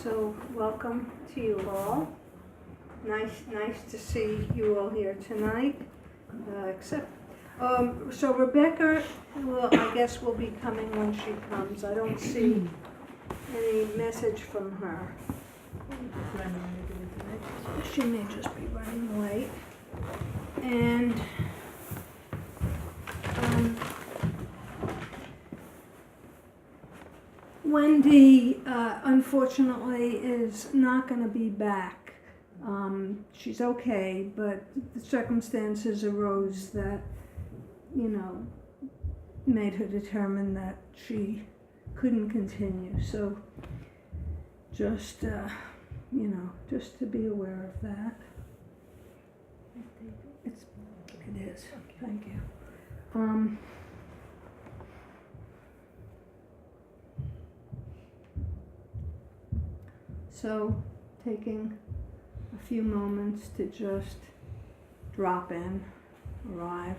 So welcome to you all. Nice to see you all here tonight. So Rebecca I guess will be coming when she comes. I don't see any message from her. She may just be running late. And Wendy, unfortunately, is not going to be back. She's okay, but the circumstances arose that, made her determine that she couldn't continue. So just, just to be aware of that. It is. Thank you. So, taking a few moments to just drop in, arrive.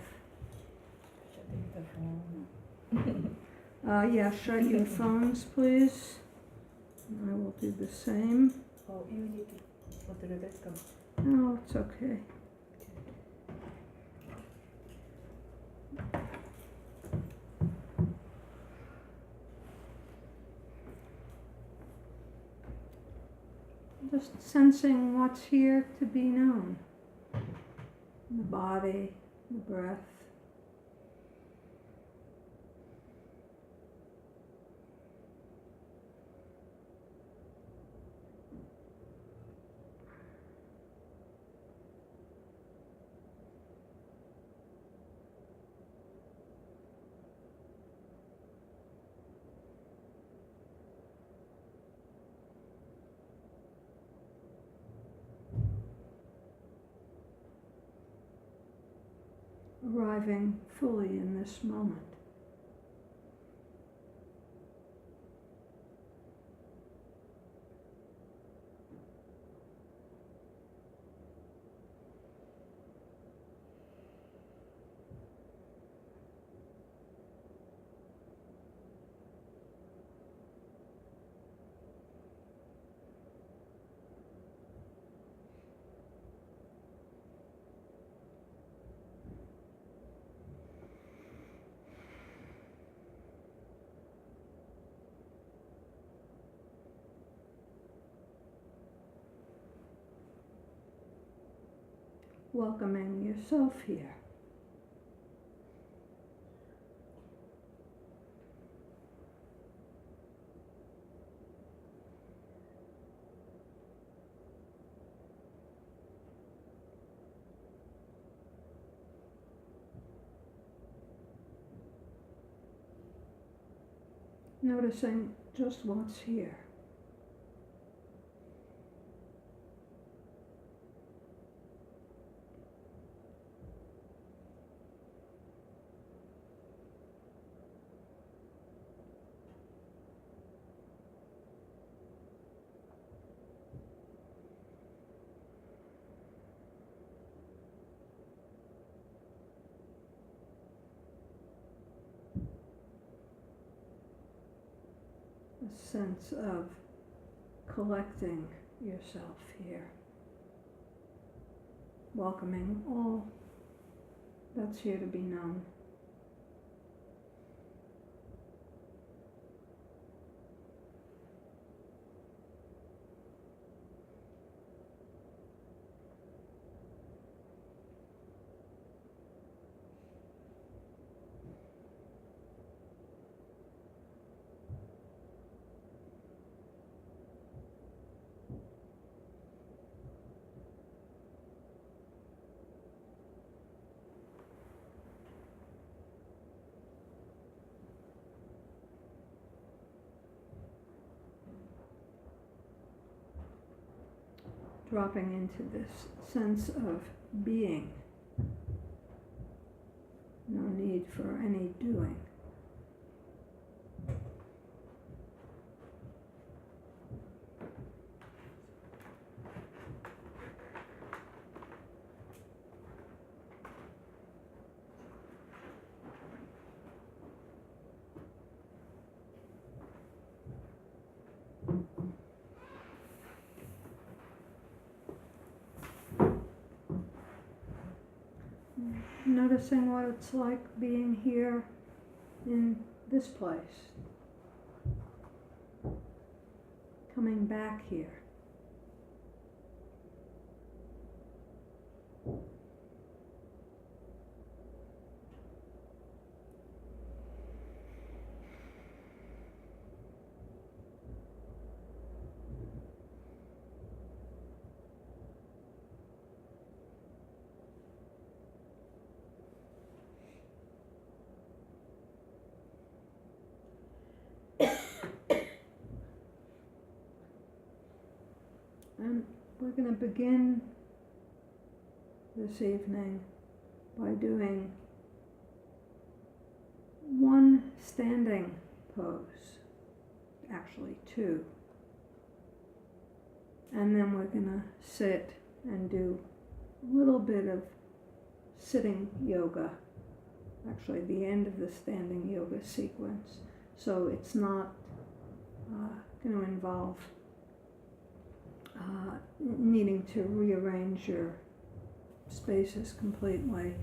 Shutting the phone. Yeah, shut your phones, please. I will do the same. Oh, you need to put the Rebecca. No, it's okay. Just sensing what's here to be known. The body, the breath. Arriving fully in this moment. Welcoming yourself here. Noticing just what's here. A sense of collecting yourself here. Welcoming all that's here to be known. Dropping into this sense of being. No need for any doing. noticing what it's like being here in this place. Coming back here. And we're going to begin this evening by doing one standing pose, actually two. And then we're going to sit and do a little bit of sitting yoga, actually the end of the standing yoga sequence. So it's not going to involve needing to rearrange your spaces completely,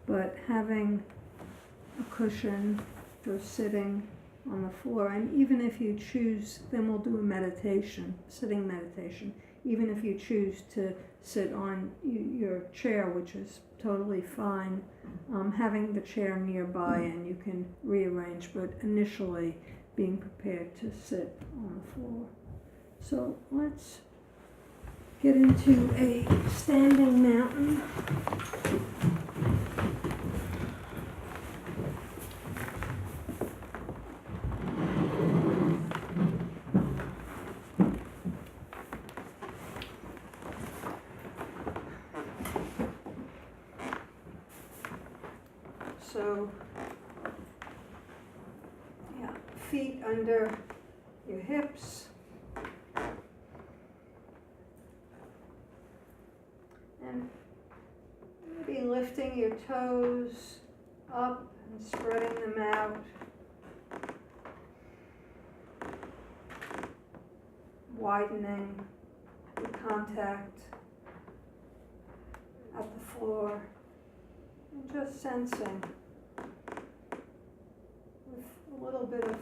but having a cushion for sitting on the floor. And even if you choose, then we'll do a meditation, sitting meditation. Even if you choose to sit on your chair, which is totally fine, having the chair nearby and you can rearrange, but initially being prepared to sit on the floor. So let's get into a standing mountain. So, yeah, feet under your hips. And maybe lifting your toes up and spreading them out. Widening the contact at the floor. And just sensing with a little bit of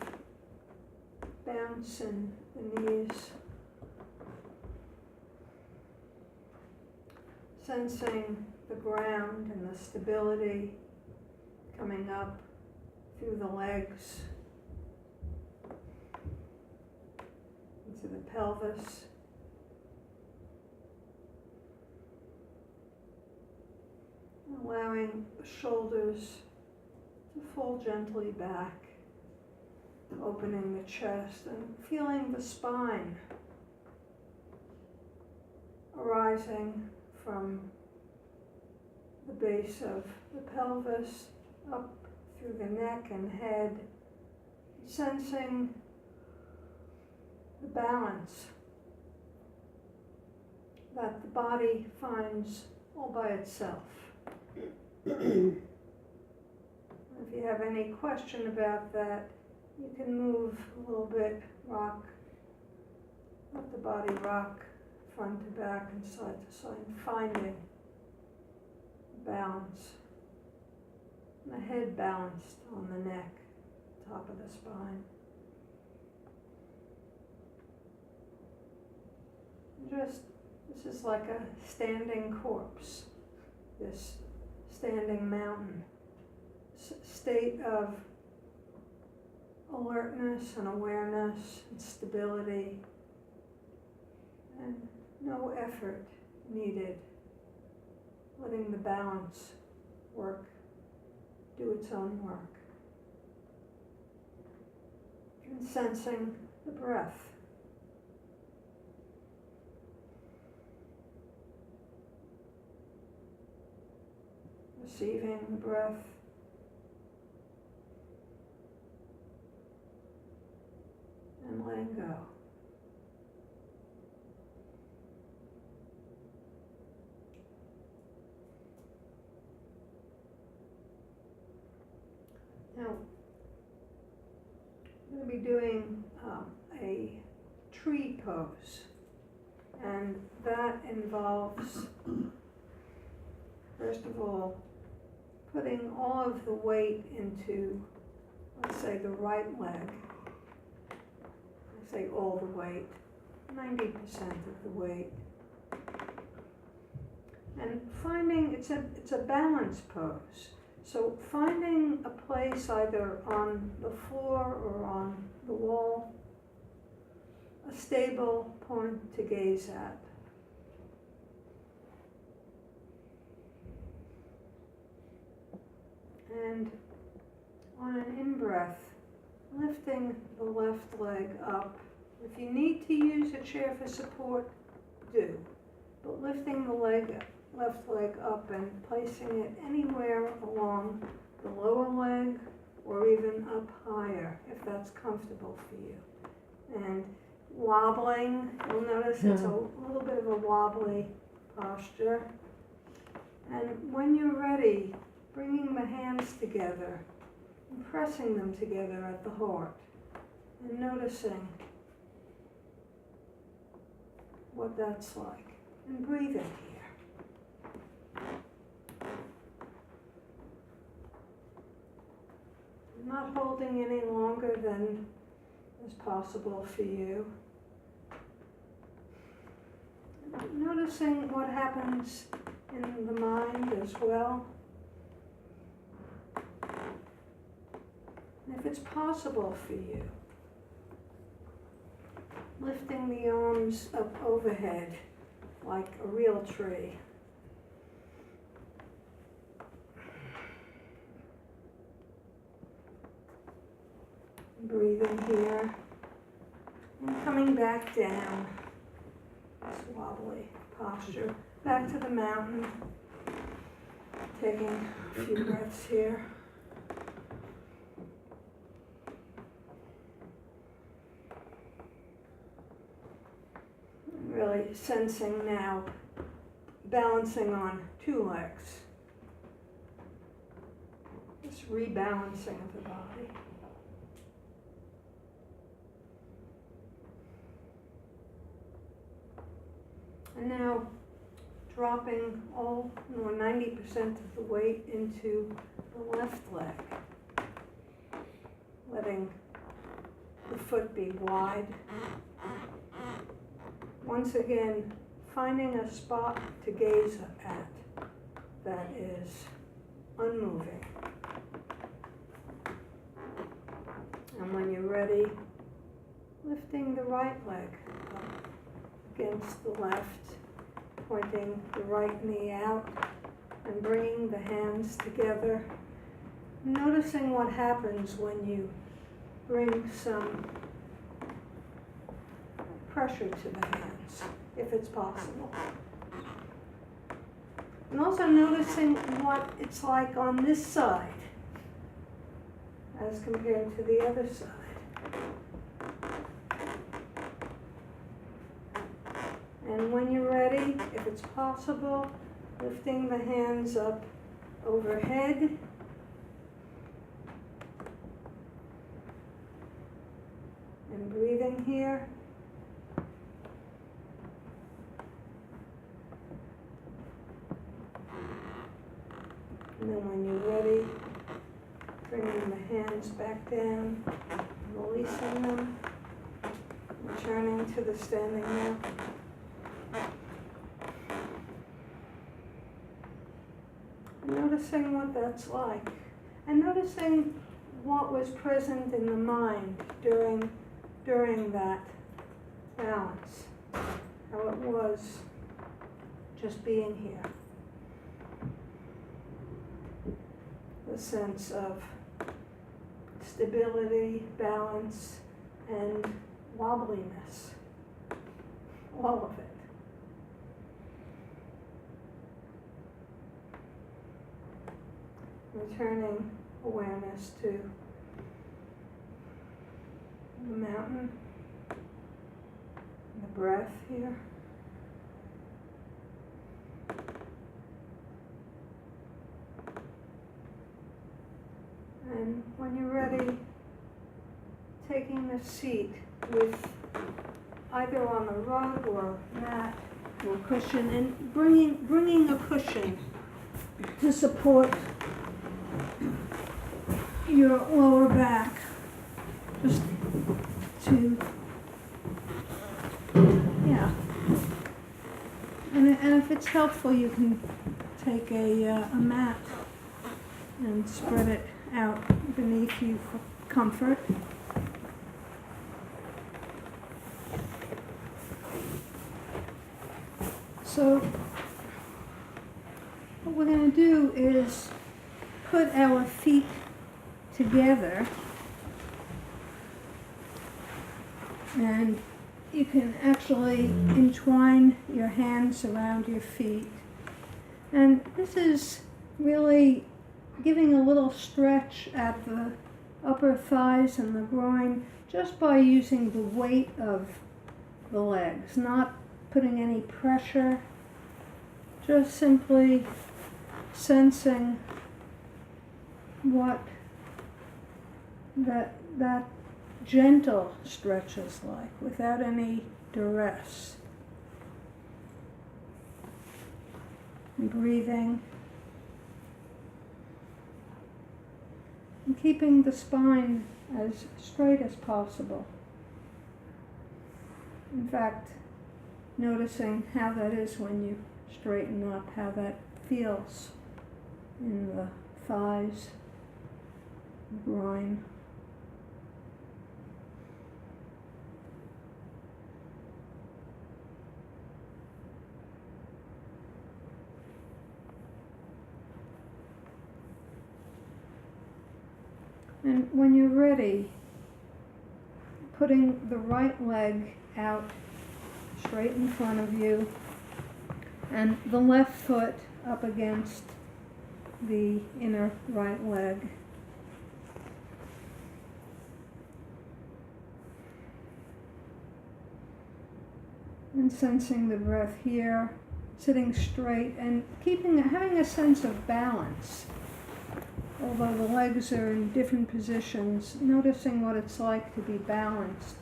bounce in the knees. Sensing the ground and the stability coming up through the legs into the pelvis. Allowing the shoulders to fall gently back, opening the chest and feeling the spine arising from the base of the pelvis up through the neck and head, sensing the balance that the body finds all by itself. If you have any question about that, you can move a little bit, rock, let the body rock front to back and side to side, finding balance. And the head balanced on the neck, top of the spine. Just, this is like a standing corpse, this standing mountain, state of alertness and awareness and stability, and no effort needed, letting the balance work, do its own work, and sensing the breath. Receiving the breath, and letting go. Now, I'm going to be doing a tree pose, and that involves, first of all, putting all of the weight into, let's say, the right leg. I say all the weight, 90% of the weight. And finding, it's a balance pose. So finding a place either on the floor or on the wall, a stable point to gaze at. And on an in-breath, lifting the left leg up. If you need to use a chair for support, do. But lifting the left leg up and placing it anywhere along the lower leg or even up higher if that's comfortable for you. And wobbling, you'll notice it's a little bit of a wobbly posture. And when you're ready, bringing the hands together and pressing them together at the heart and noticing what that's like and breathing here. Not holding any longer than is possible for you. Noticing what happens in the mind as well. And if it's possible for you, lifting the arms up overhead like a real tree. Breathing here and coming back down, this wobbly posture, back to the mountain, taking a few breaths here. Really sensing now, balancing on two legs, just rebalancing of the body. And now dropping all or 90% of the weight into the left leg, letting the foot be wide. Once again, finding a spot to gaze at that is unmoving. And when you're ready, lifting the right leg up against the left, pointing the right knee out and bringing the hands together. Noticing what happens when you bring some pressure to the hands, if it's possible. And also noticing what it's like on this side as compared to the other side. And when you're ready, if it's possible, lifting the hands up overhead. And breathing here. And then when you're ready, bringing the hands back down, releasing them, returning to the standing mountain. Noticing what that's like, and noticing what was present in the mind during that balance, how it was just being here. The sense of stability, balance, and wobbliness, all of it. Returning awareness to the mountain, the breath here. And when you're ready, taking the seat with either on the rug or mat or cushion, and bringing a cushion to support your lower back, just to, yeah. And if it's helpful, you can take a mat and spread it out beneath you for comfort. So what we're going to do is put our feet together, and you can actually entwine your hands around your feet. And this is really giving a little stretch at the upper thighs and the groin just by using the weight of the legs, not putting any pressure, just simply sensing what that gentle stretch is like without any duress. And breathing. And keeping the spine as straight as possible. In fact, noticing how that is when you straighten up, how that feels in the thighs, the groin. And when you're ready, putting the right leg out straight in front of you and the left foot up against the inner right leg. And sensing the breath here, sitting straight and having a sense of balance. Although the legs are in different positions, noticing what it's like to be balanced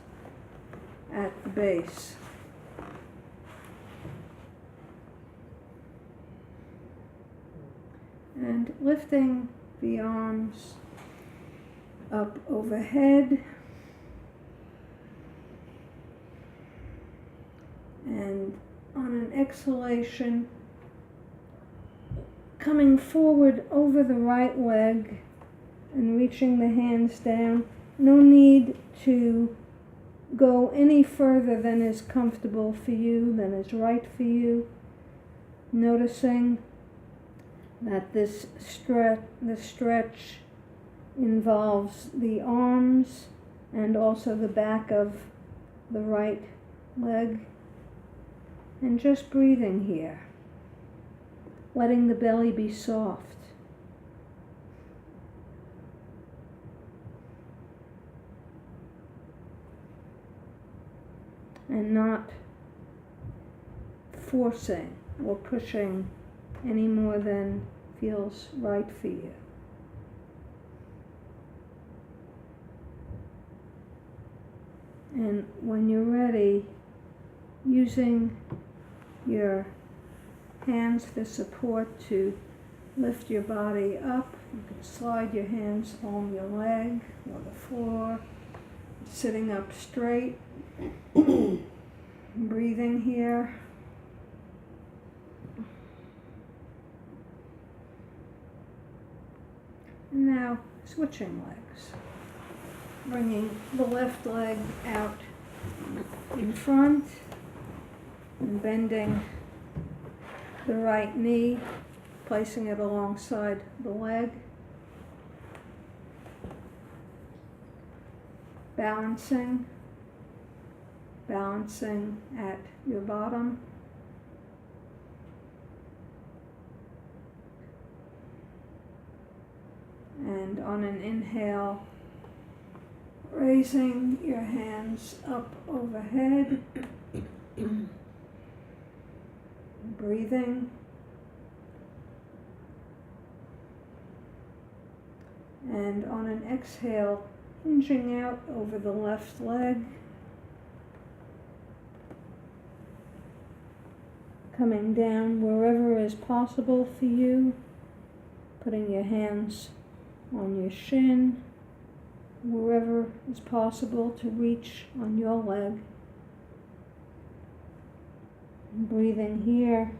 at the base. And lifting the arms up overhead and on an exhalation, coming forward over the right leg and reaching the hands down. No need to go any further than is comfortable for you, than is right for you. Noticing that the stretch involves the arms and also the back of the right leg. And just breathing here. Letting the belly be soft. And not forcing or pushing any more than feels right for you. And when you're ready, using your hands for support to lift your body up. You can slide your hands along your leg or the floor, sitting up straight, breathing here. And now switching legs, bringing the left leg out in front and bending the right knee, placing it alongside the leg. Balancing at your bottom. And on an inhale, raising your hands up overhead. Breathing. And on an exhale, hinging out over the left leg. Coming down wherever is possible for you. Putting your hands on your shin, wherever is possible to reach on your leg. And breathing here.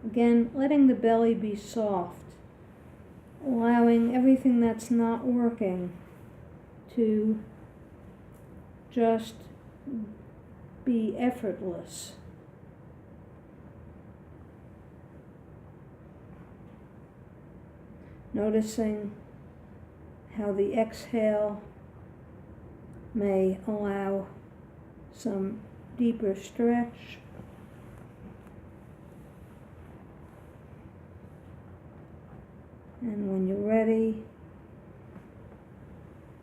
Again, letting the belly be soft, allowing everything that's not working to just be effortless. Noticing how the exhale may allow some deeper stretch. And when you're ready,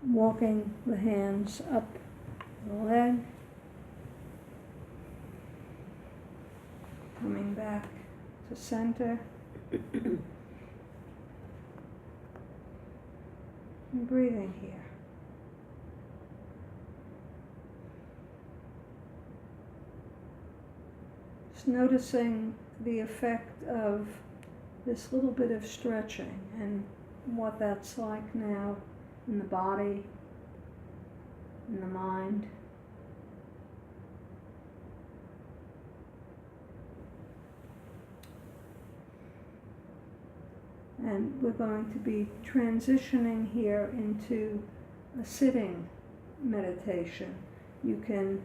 walking the hands up the leg, coming back to center, and breathing here. Just noticing the effect of this little bit of stretching and what that's like now in the body, in the mind. And we're going to be transitioning here into a sitting meditation. You can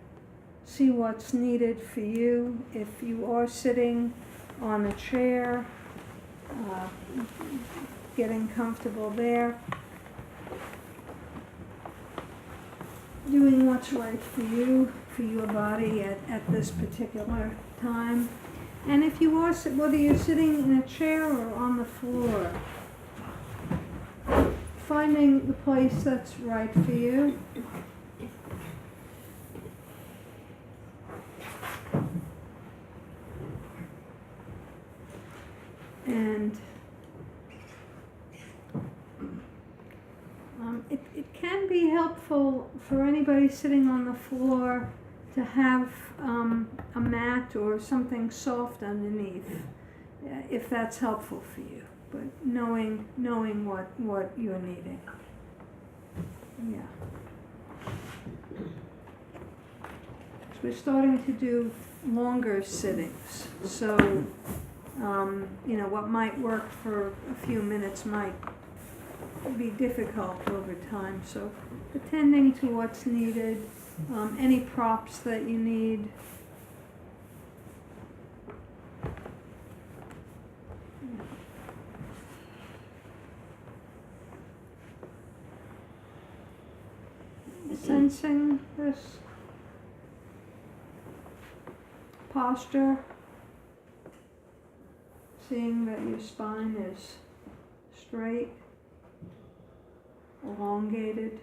see what's needed for you. If you are sitting on a chair, getting comfortable there, doing what's right for you, for your body at this particular time. And if you are, whether you're sitting in a chair or on the floor, finding the place that's right for you. And it can be helpful for anybody sitting on the floor to have a mat or something soft underneath, if that's helpful for you. But knowing what you're needing. Yeah. So we're starting to do longer sittings. So, what might work for a few minutes might be difficult over time. So attending to what's needed, any props that you need. Sensing this posture, seeing that your spine is straight, elongated.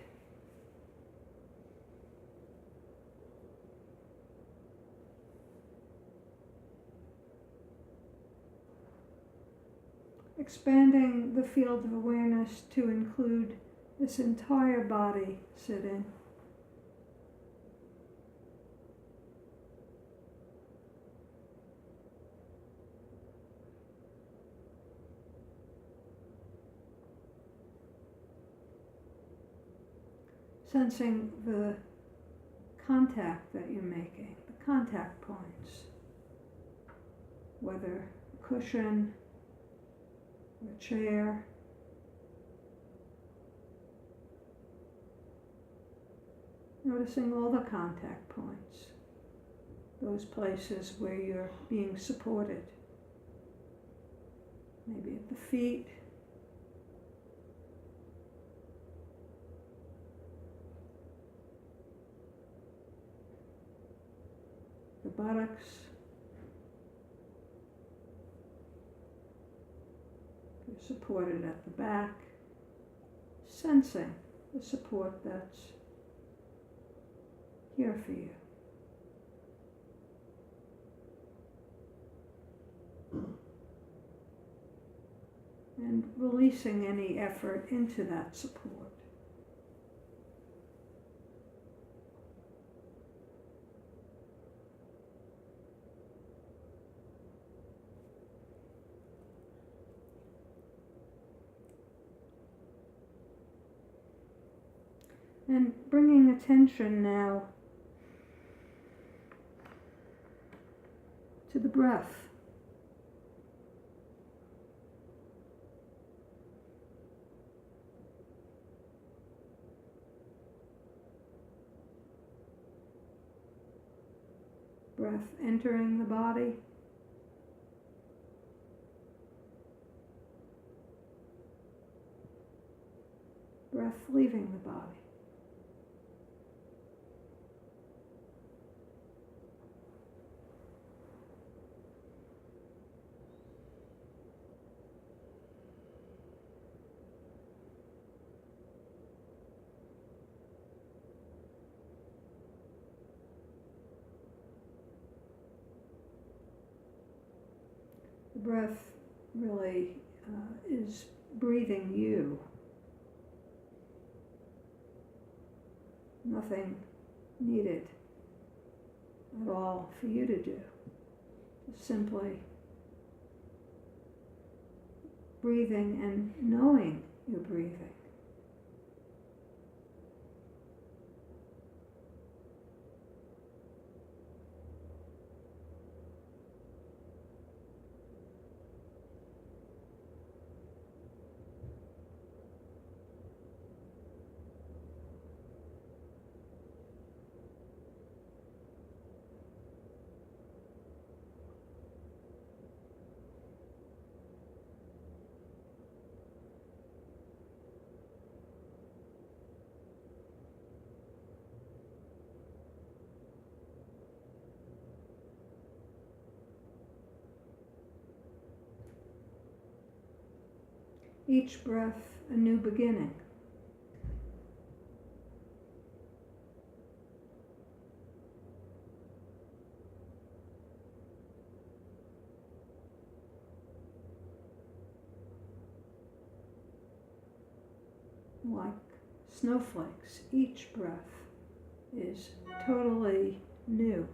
Expanding the field of awareness to include this entire body sitting. Sensing the contact that you're making, the contact points, whether a cushion, a chair, noticing all the contact points, those places where you're being supported, maybe at the feet, the buttocks, you're supported at the back, sensing the support that's here for you. And releasing any effort into that support. And bringing attention now to the breath. Breath entering the body. Breath leaving the body. The breath really is breathing you. Nothing needed at all for you to do. Just simply breathing and knowing you're breathing. Each breath a new beginning. Like snowflakes, each breath is totally new.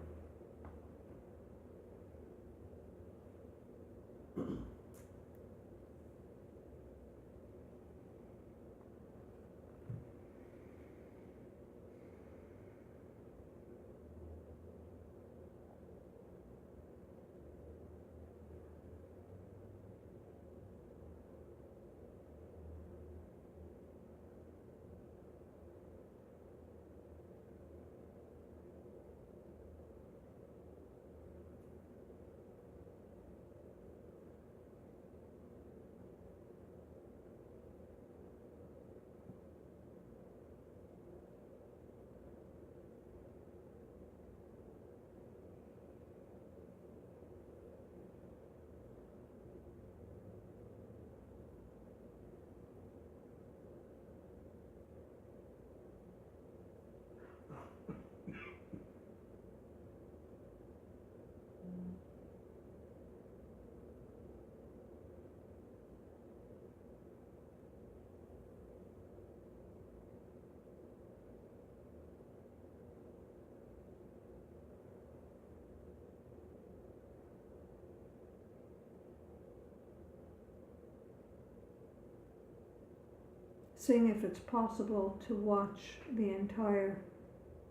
Seeing if it's possible to watch the entire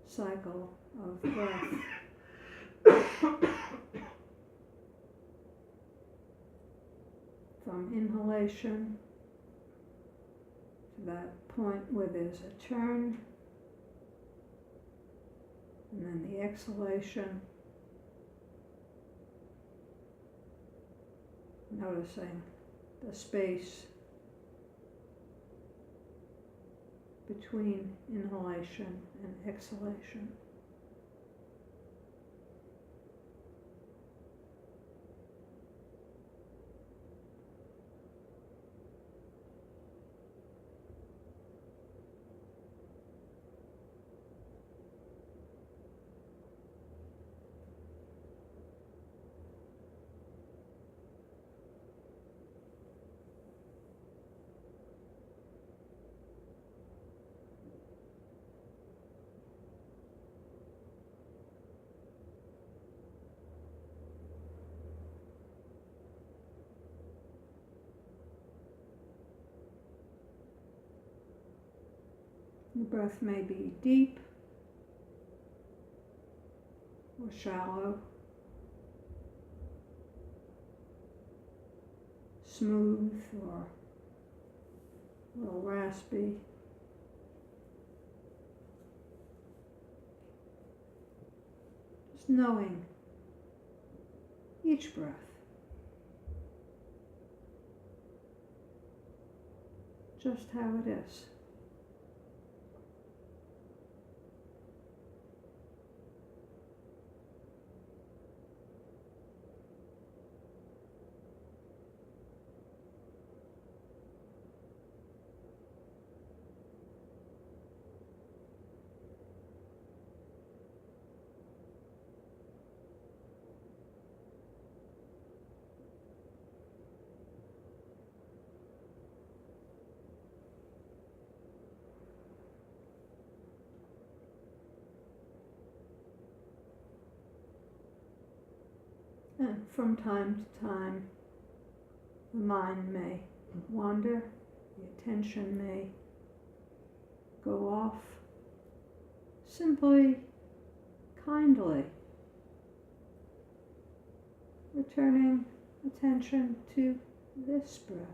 cycle of breath. From inhalation to that point where there's a turn, and then the exhalation, noticing the space between inhalation and exhalation. The breath may be deep or shallow, smooth or a little raspy. Just knowing each breath. Just how it is. And from time to time, the mind may wander, the attention may go off. Simply, kindly, returning attention to this breath.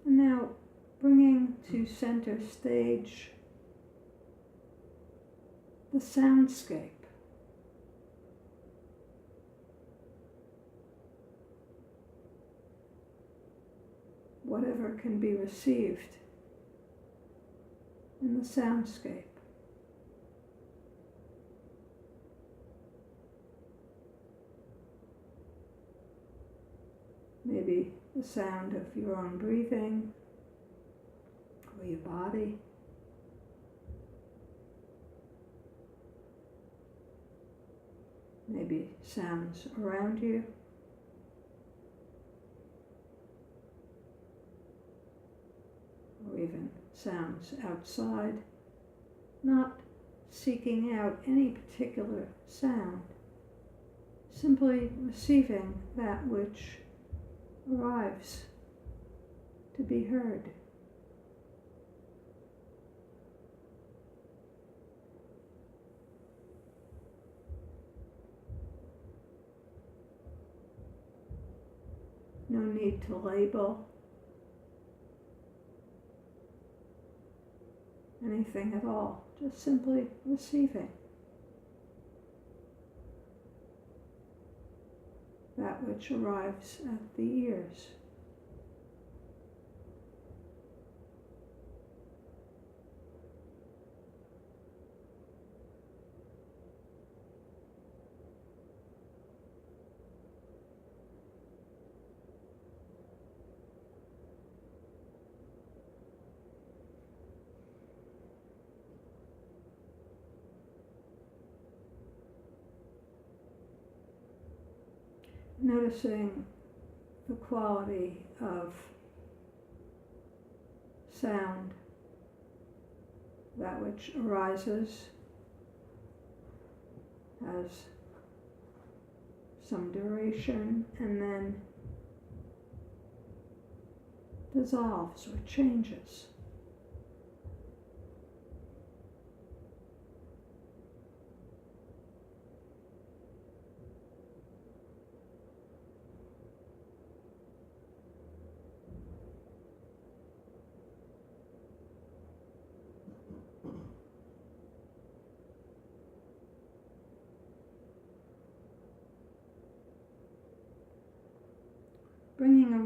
And now bringing to center stage the soundscape. Whatever can be received in the soundscape. Maybe the sound of your own breathing or your body. Maybe sounds around you. Or even sounds outside. Not seeking out any particular sound. Simply receiving that which arrives to be heard. No need to label anything at all, just simply receiving that which arrives at the ears. Noticing the quality of sound, that which arises, has some duration and then dissolves or changes.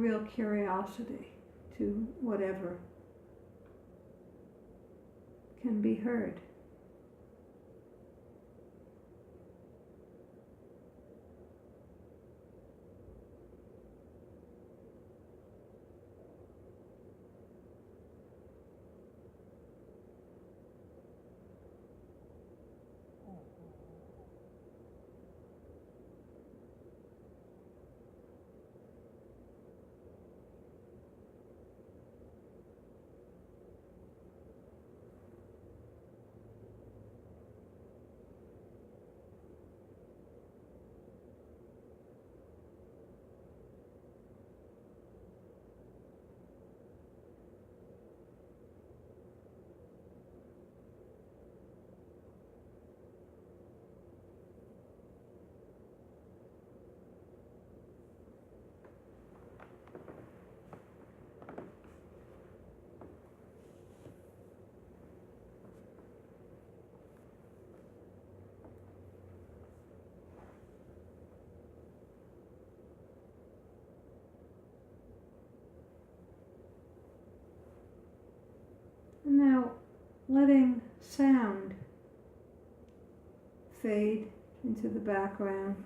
real curiosity to whatever can be heard. And now letting sound fade into the background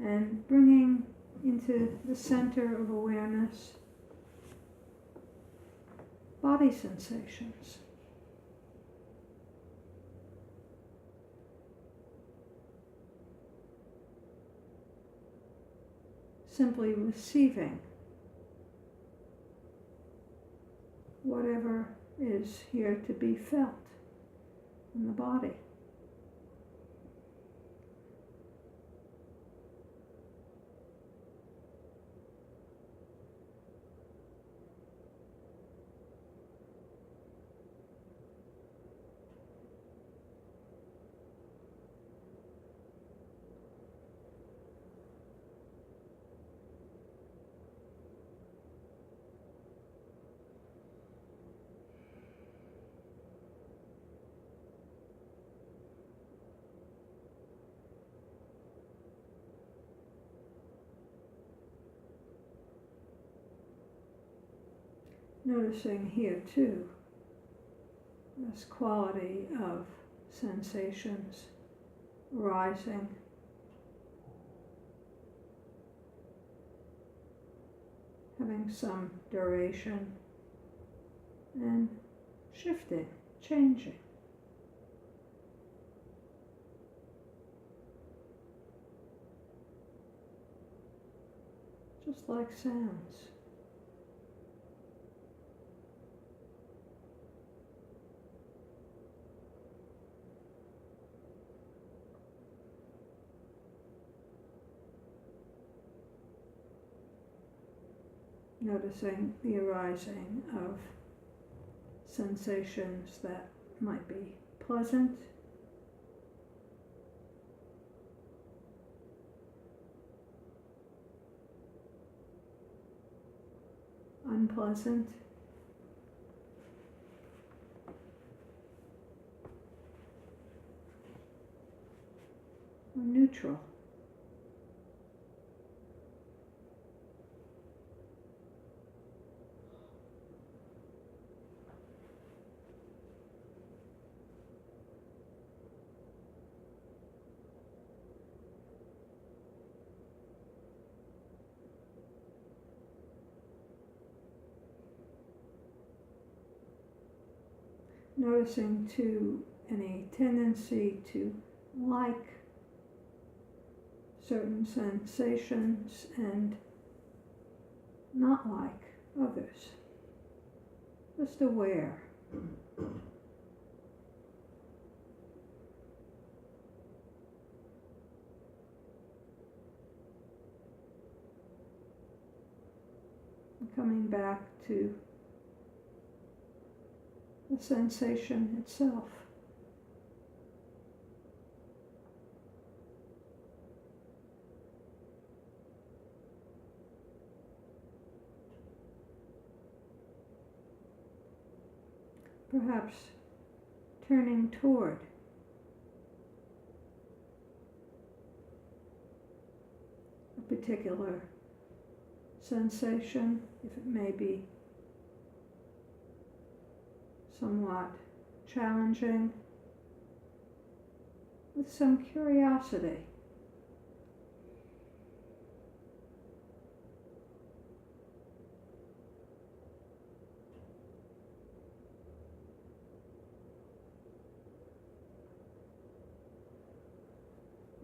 and bringing into the center of awareness body sensations. Simply receiving whatever is here to be felt in the body. Noticing here too this quality of sensations rising, having some duration and shifting, changing. Just like sounds. Noticing the arising of sensations that might be pleasant, unpleasant, or neutral. Noticing too any tendency to like certain sensations and not like others. Just aware. Coming back to the sensation itself. Perhaps turning toward a particular sensation, if it may be somewhat challenging, with some curiosity.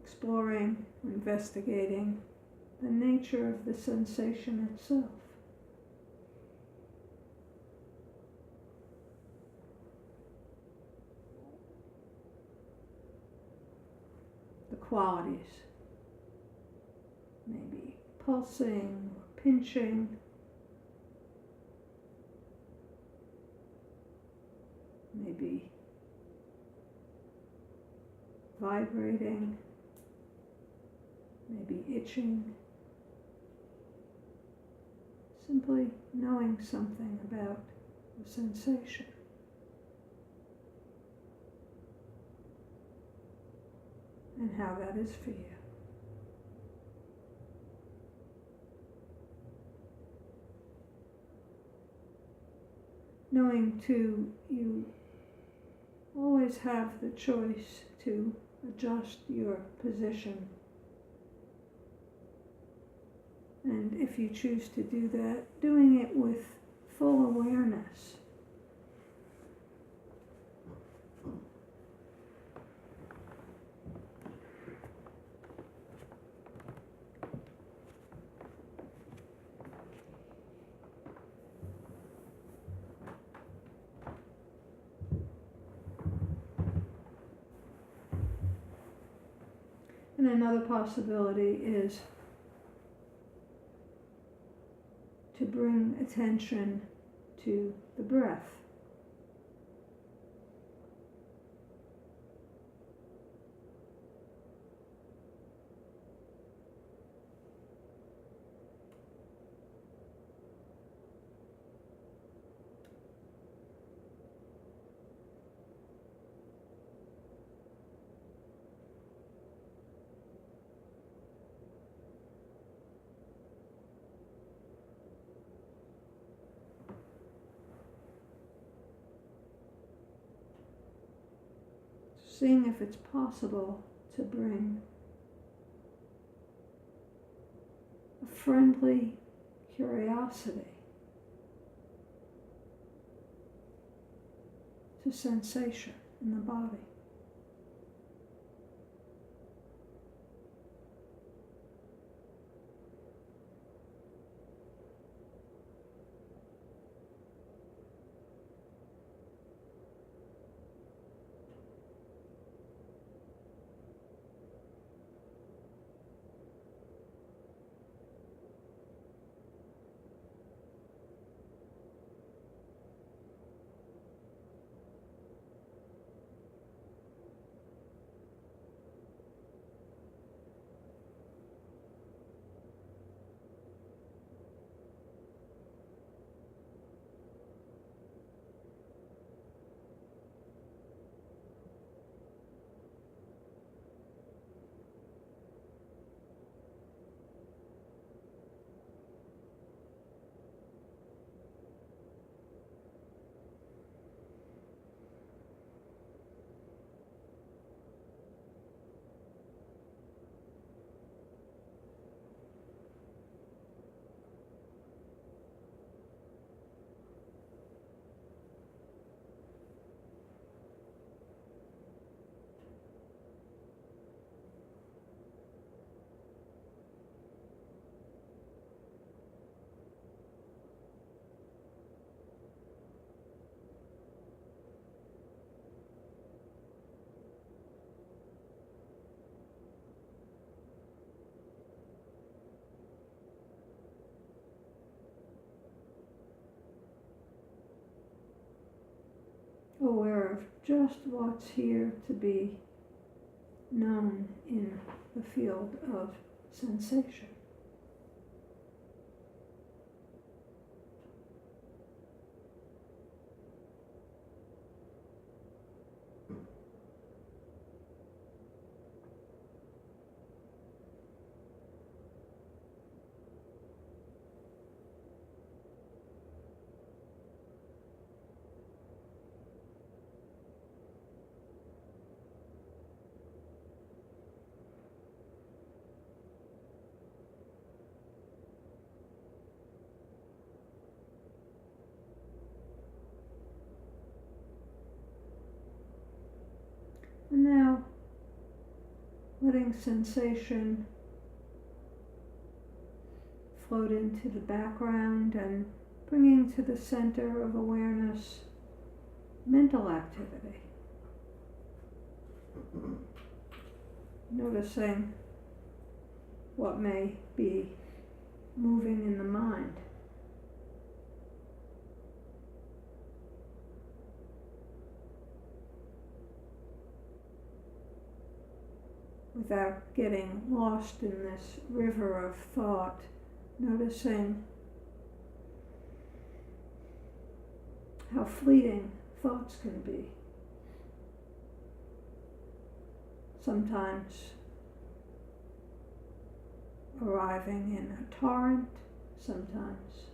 Exploring, investigating the nature of the sensation itself. The qualities, maybe pulsing or pinching, maybe vibrating, maybe itching. Simply knowing something about the sensation. And how that is for you. Knowing too, you always have the choice to adjust your position. And if you choose to do that, doing it with full awareness. And another possibility is to bring attention to the breath. Seeing if it's possible to bring a friendly curiosity to sensation in the body. Aware of just what's here to be known in the field of sensation. And now letting sensation float into the background and bringing to the center of awareness mental activity. Noticing what may be moving in the mind. Without getting lost in this river of thought, noticing how fleeting thoughts can be. Sometimes arriving in a torrent, sometimes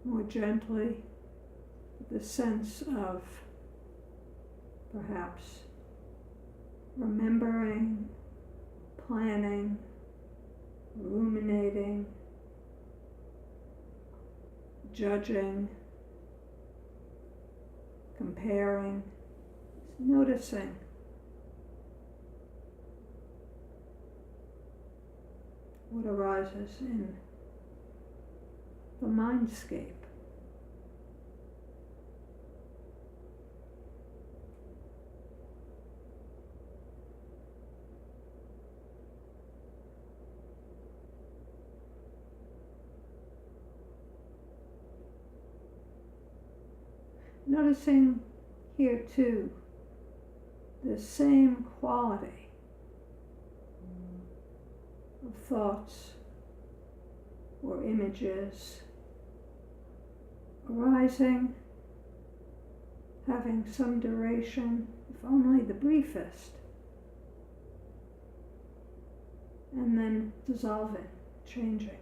more gently, the sense of perhaps remembering, planning, ruminating, judging, comparing, noticing. What arises in the mindscape. Noticing here too the same quality of thoughts or images arising, having some duration, if only the briefest, and then dissolving, changing.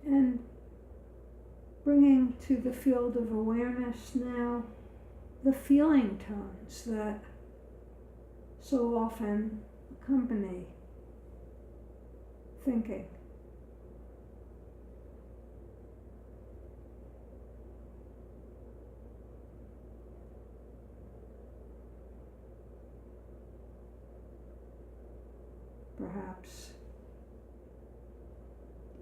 And bringing to the field of awareness now the feeling tones that so often accompany thinking. Perhaps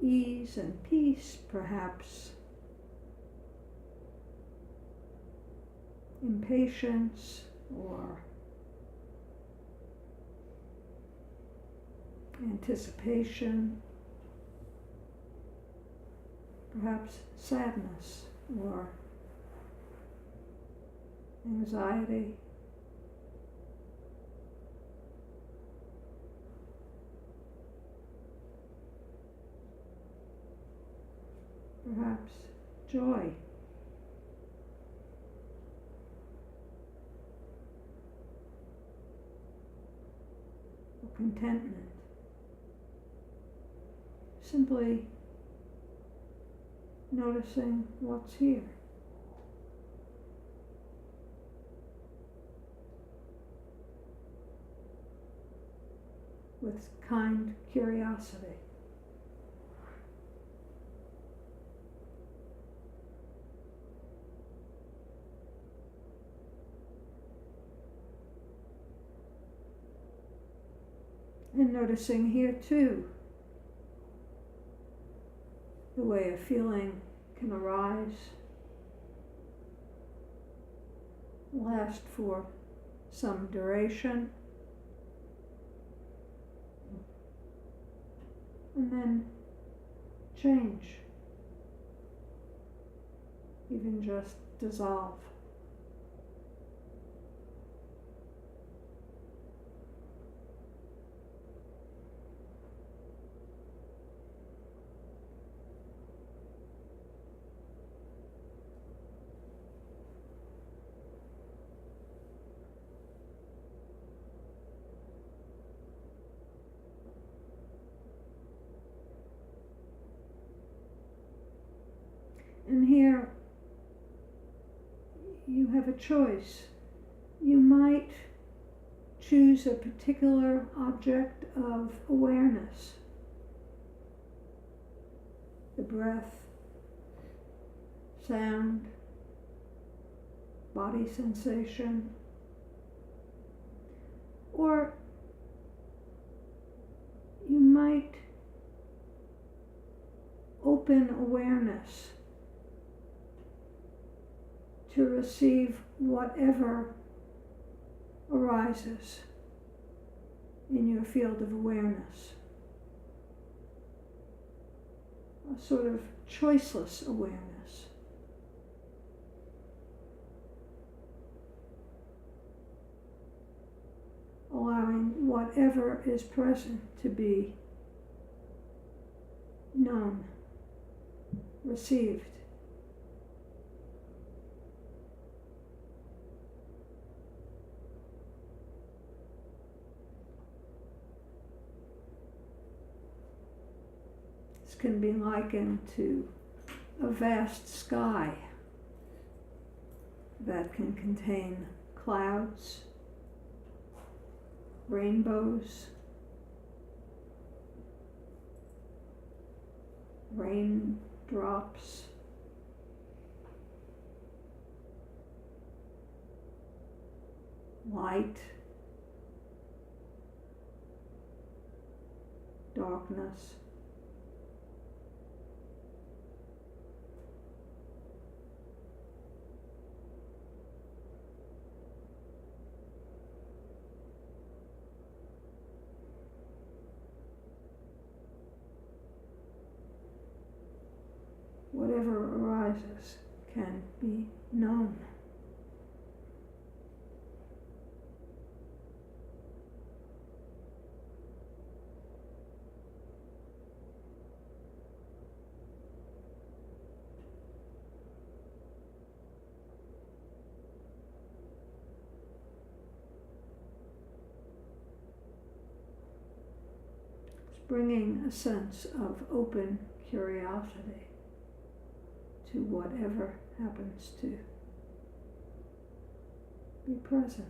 ease and peace, perhaps impatience or anticipation, perhaps sadness or anxiety. Perhaps joy. Or contentment. Simply noticing what's here. With kind curiosity. And noticing here too the way a feeling can arise, last for some duration, and then change, even just dissolve. And here you have a choice. You might choose a particular object of awareness, the breath, sound, body sensation, or you might open awareness to receive whatever arises in your field of awareness. A sort of choiceless awareness. Allowing whatever is present to be known, received. This can be likened to a vast sky that can contain clouds, rainbows, raindrops, light, darkness. Whatever arises can be known. It's bringing a sense of open curiosity to whatever happens to be present.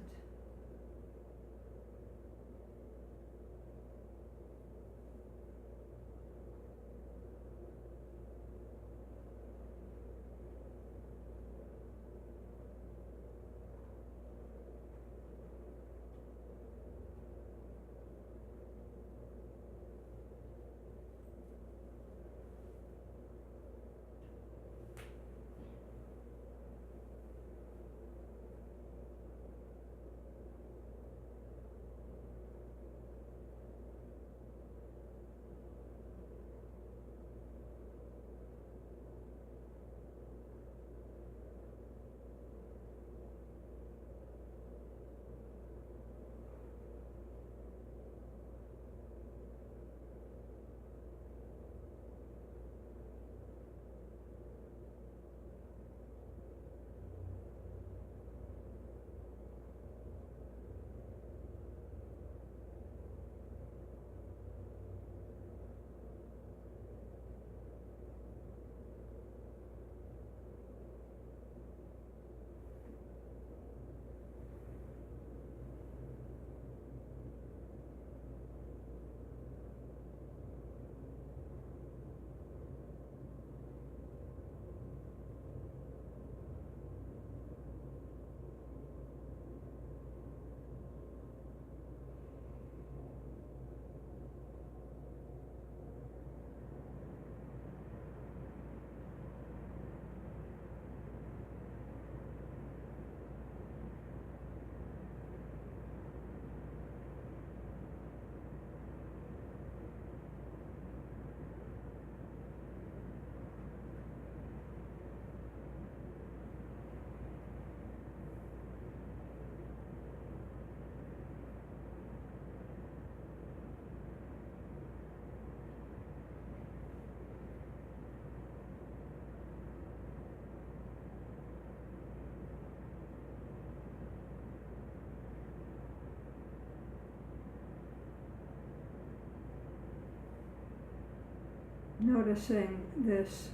Noticing this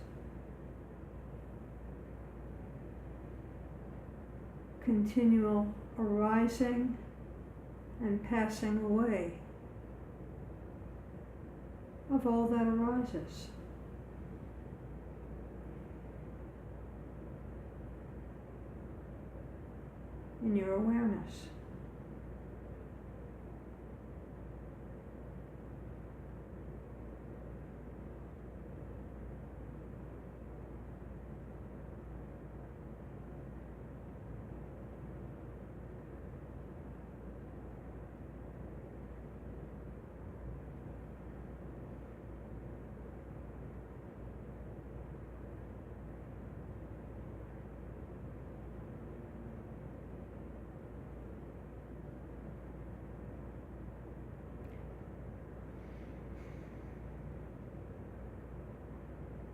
continual arising and passing away of all that arises. In your awareness.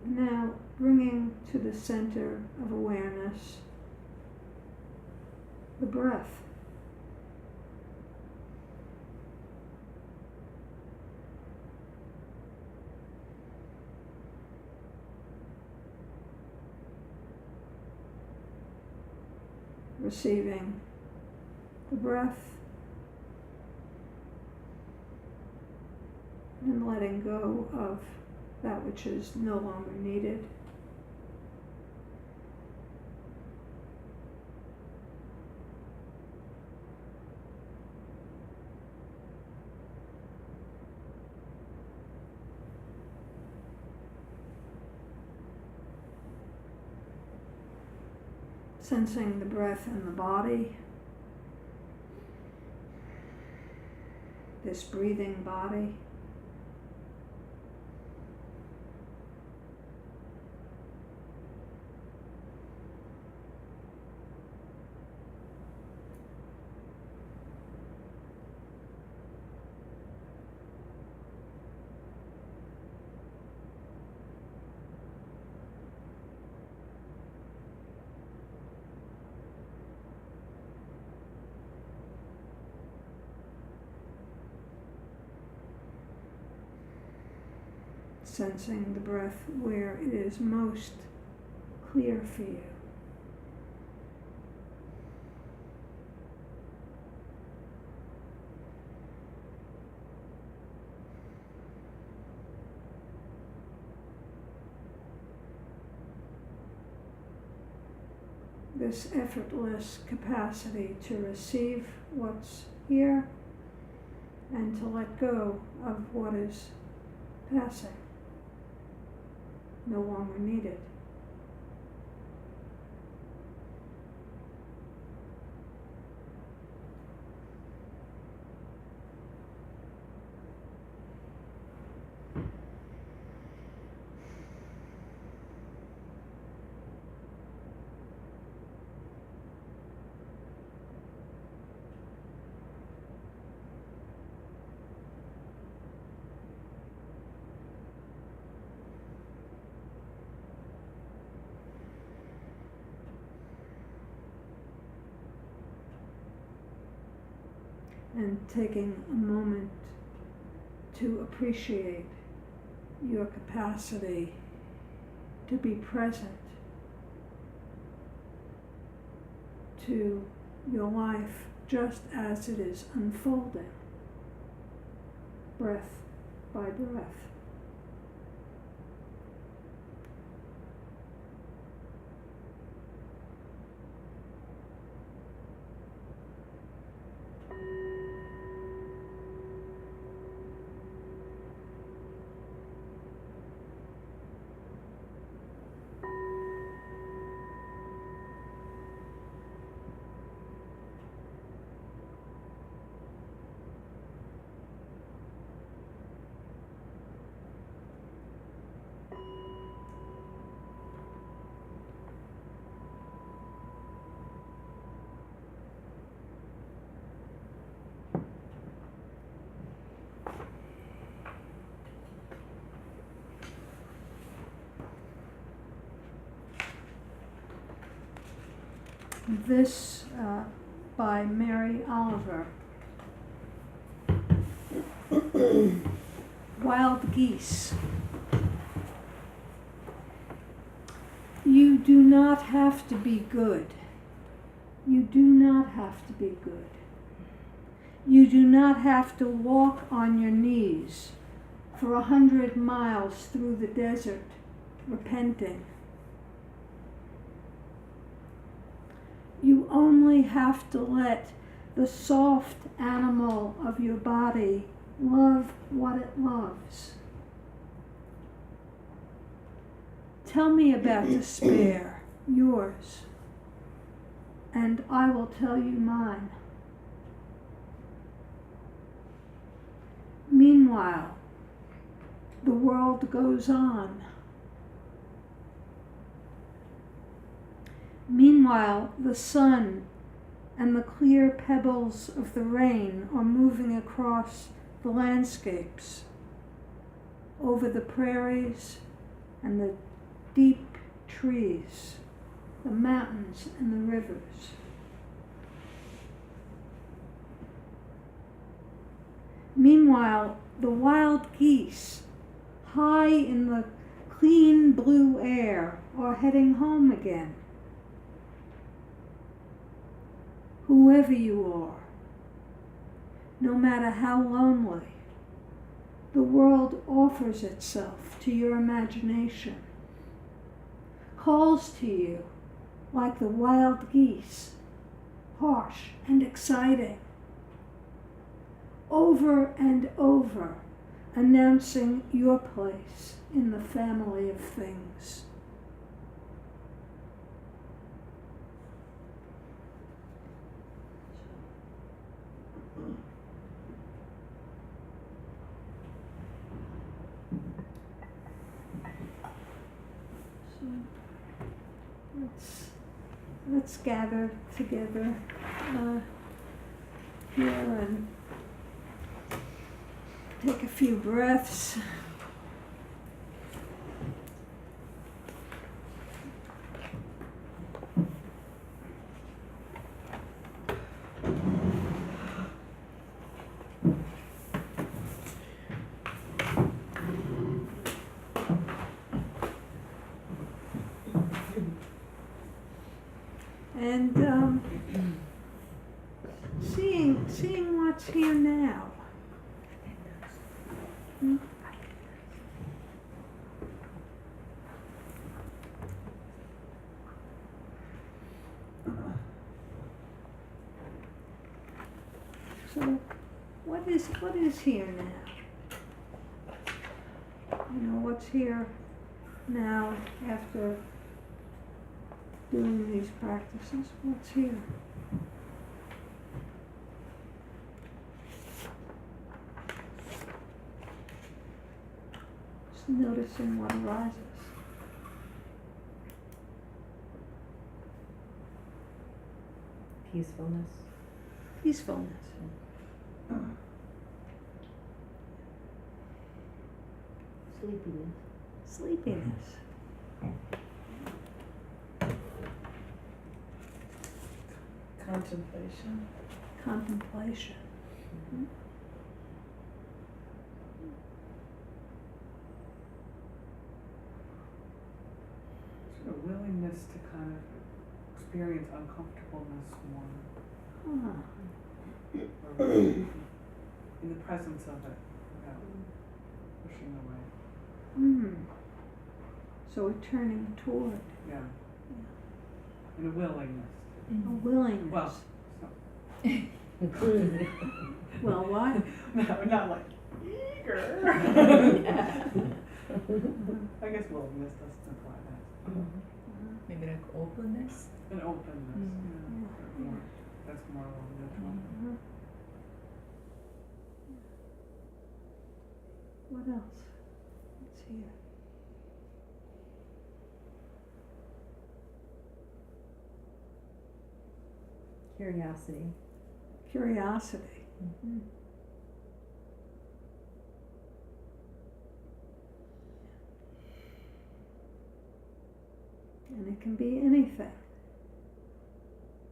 Now, bringing to the center of awareness the breath. Receiving the breath and letting go of that which is no longer needed. Sensing the breath in the body, this breathing body. Sensing the breath where it is most clear for you. This effortless capacity to receive what's here and to let go of what is passing, no longer needed. And taking a moment to appreciate your capacity to be present to your life just as it is unfolding, breath by breath. This by Mary Oliver. Wild geese. You do not have to be good. You do not have to be good. You do not have to walk on your knees for 100 miles through the desert, repenting. You only have to let the soft animal of your body love what it loves. Tell me about despair, yours, and I will tell you mine. Meanwhile, the world goes on. Meanwhile, the sun and the clear pebbles of the rain are moving across the landscapes, over the prairies and the deep trees, the mountains and the rivers. Meanwhile, the wild geese, high in the clean blue air, are heading home again. Whoever you are, no matter how lonely, the world offers itself to your imagination, calls to you like the wild geese, harsh and exciting, over and over, announcing your place in the family of things. So let's gather together here and take a few breaths. And seeing what's here now. So, what is here now? You know, what's here now after doing these practices? What's here? Just noticing what arises. Peacefulness. Peacefulness. Sleepiness. Sleepiness. Contemplation. Contemplation. Mm-hmm. So a willingness to kind of experience uncomfortableness more. Or in the presence of it without pushing away. So we're turning toward Yeah. And a willingness. a willingness. Well, Well, what? no, not like eager. I guess willingness doesn't imply that. Maybe like openness. An openness. Yeah. More, that's more neutral. What else? What's here? Curiosity. Curiosity. And it can be anything.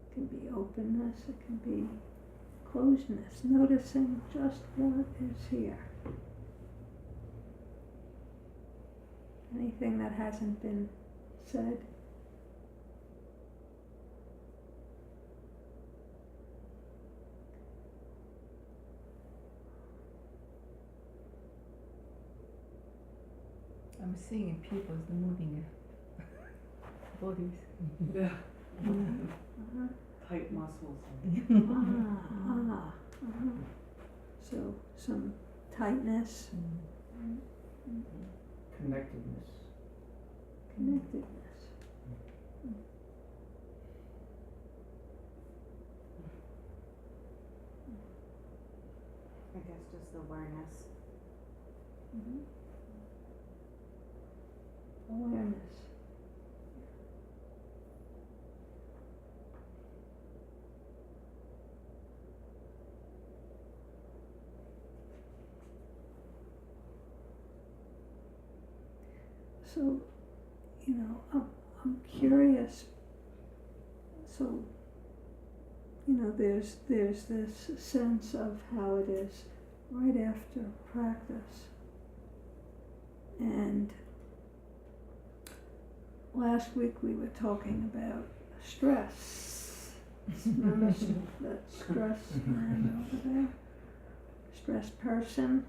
It can be openness, it can be closeness, noticing just what is here. Anything that hasn't been said. I'm seeing in people is the moving bodies. Yeah. Uh-huh. Tight muscles. So some tightness, Connectedness. connectedness. I guess just the awareness. Awareness. So, I'm curious. So, there's this sense of how it is right after practice. And last week we were talking about stress. Remember that stress man over there? Stress person.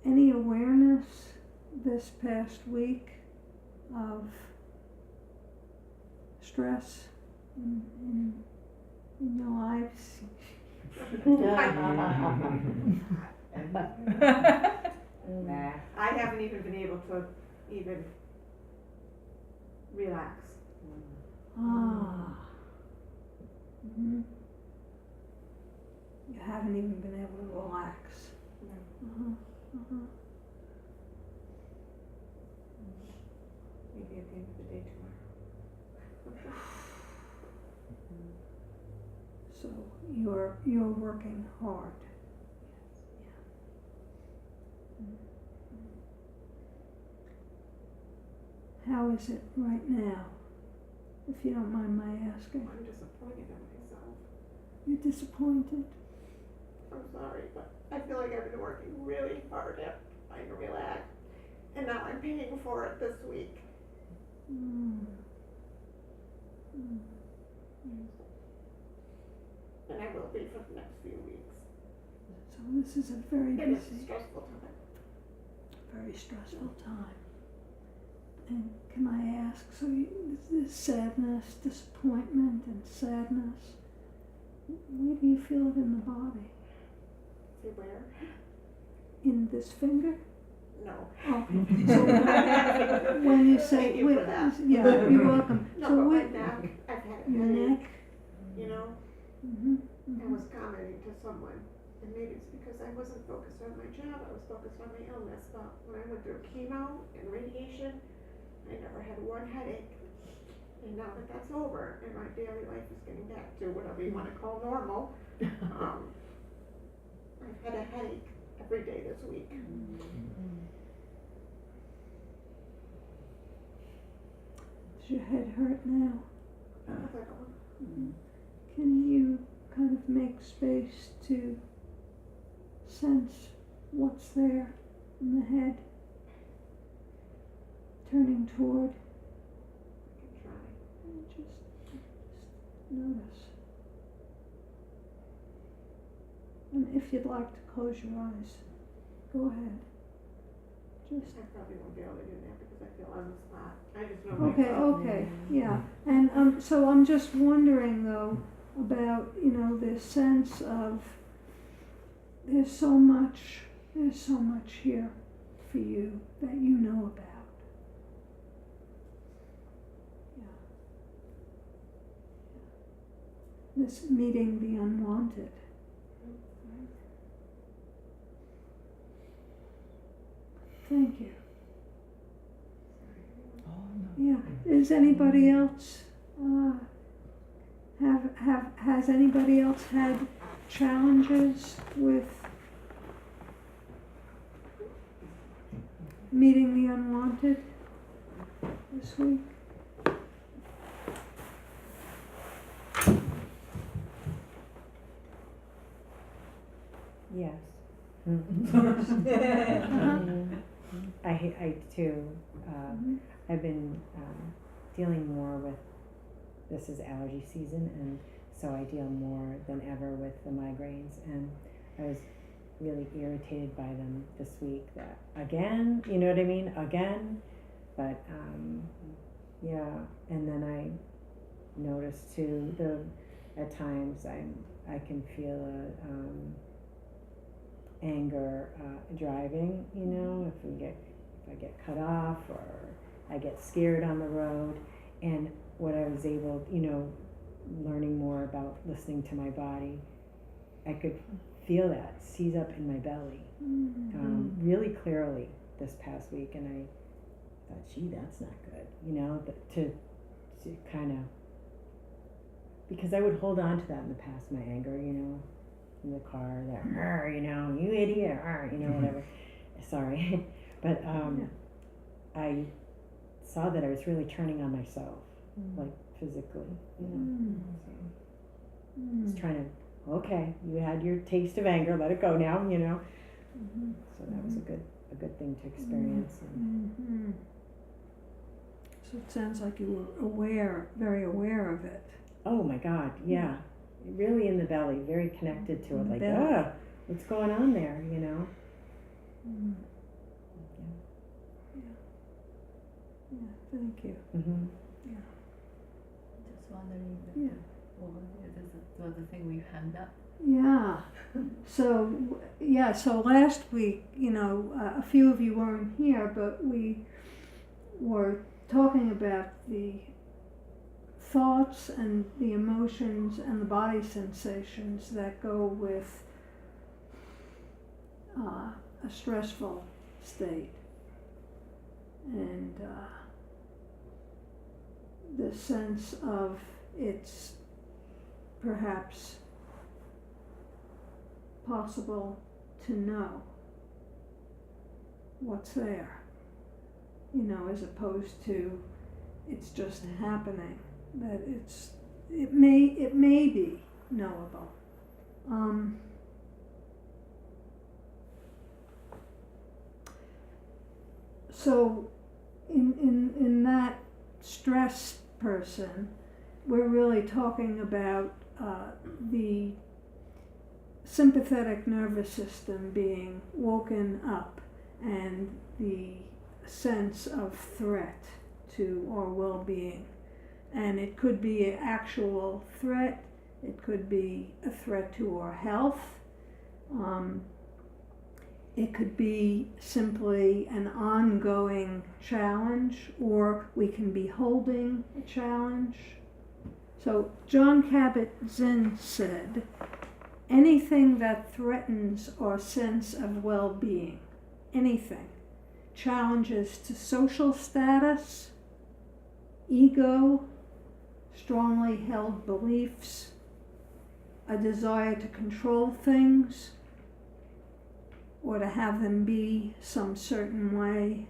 Any awareness this past week of stress in your lives? Nah. I haven't even been able to even relax. Ah. You haven't even been able to relax. Maybe at the end of the day tomorrow. So you're working hard. How is it right now, if you don't mind my asking? I'm disappointed in myself. You're disappointed? I'm sorry, but I feel like I've been working really hard at trying to relax, and now I'm paying for it this week. And I will be for the next few weeks. So this is a very It is a busy, stressful time. very stressful time. And can I ask, so this sadness, disappointment and sadness, where do you feel it in the body? See where? In this finger? No. Oh, so when you say, Thank you for that. yeah, you're welcome. No, So but my where- neck, I've had a your headache, neck? you know? I was commenting to someone, and maybe it's because I wasn't focused on my job, I was focused on my illness, but when I went through chemo and radiation, I never had one headache. And now that that's over, and my daily life is getting back to whatever you wanna call normal, I've had a headache every day this week. Does your head hurt now? How's that going? Can you kind of make space to sense what's there in the head? Turning toward, I can try. and just notice. And if you'd like to close your eyes, go ahead. Just, I probably won't be able to do that because I feel on the spot. I just know myself. okay, yeah. And so I'm just wondering though about, this sense of there's so much here for you that you know about. This meeting the unwanted. Right? Thank you. Yeah. Is anybody else has anybody else had challenges with meeting the unwanted this week? Yes. I too. I've been dealing more with, this is allergy season, and so I deal more than ever with the migraines, and I was really irritated by them this week, that again, you know what I mean, again, but yeah, and then I noticed too, at times I can feel anger driving, you know, if I get cut off, or I get scared on the road. And what I was able, you know, learning more about listening to my body, I could feel that seize up in my belly really clearly this past week, and I thought, gee, that's not good, you know, to kind of, because I would hold on to that in the past, my anger, you know, in the car, that, you know, you idiot, you know, whatever. Sorry. But I saw that I was really turning on myself, like physically, you know. So I was trying to, okay, you had your taste of anger, let it go now, you know. So that was a good thing to experience. So it sounds like you were very aware of it. Oh my God, yeah. Really in the belly, very connected to it, like, what's going on there, you know? Yeah, thank you. Just wondering if Yeah. this was the thing we hand up. Yeah. So last week, you know, a few of you weren't here, but we were talking about the thoughts and the emotions and the body sensations that go with a stressful state. And the sense of it's perhaps possible to know what's there, you know, as opposed to it's just happening, that it may be knowable. So in that stress person, we're really talking about the sympathetic nervous system being woken up, and the sense of threat to our well-being. And it could be an actual threat, it could be a threat to our health, it could be simply an ongoing challenge, or we can be holding a challenge. So John Kabat-Zinn said, anything that threatens our sense of well-being, anything, challenges to social status, ego, strongly held beliefs, a desire to control things, or to have them be some certain way.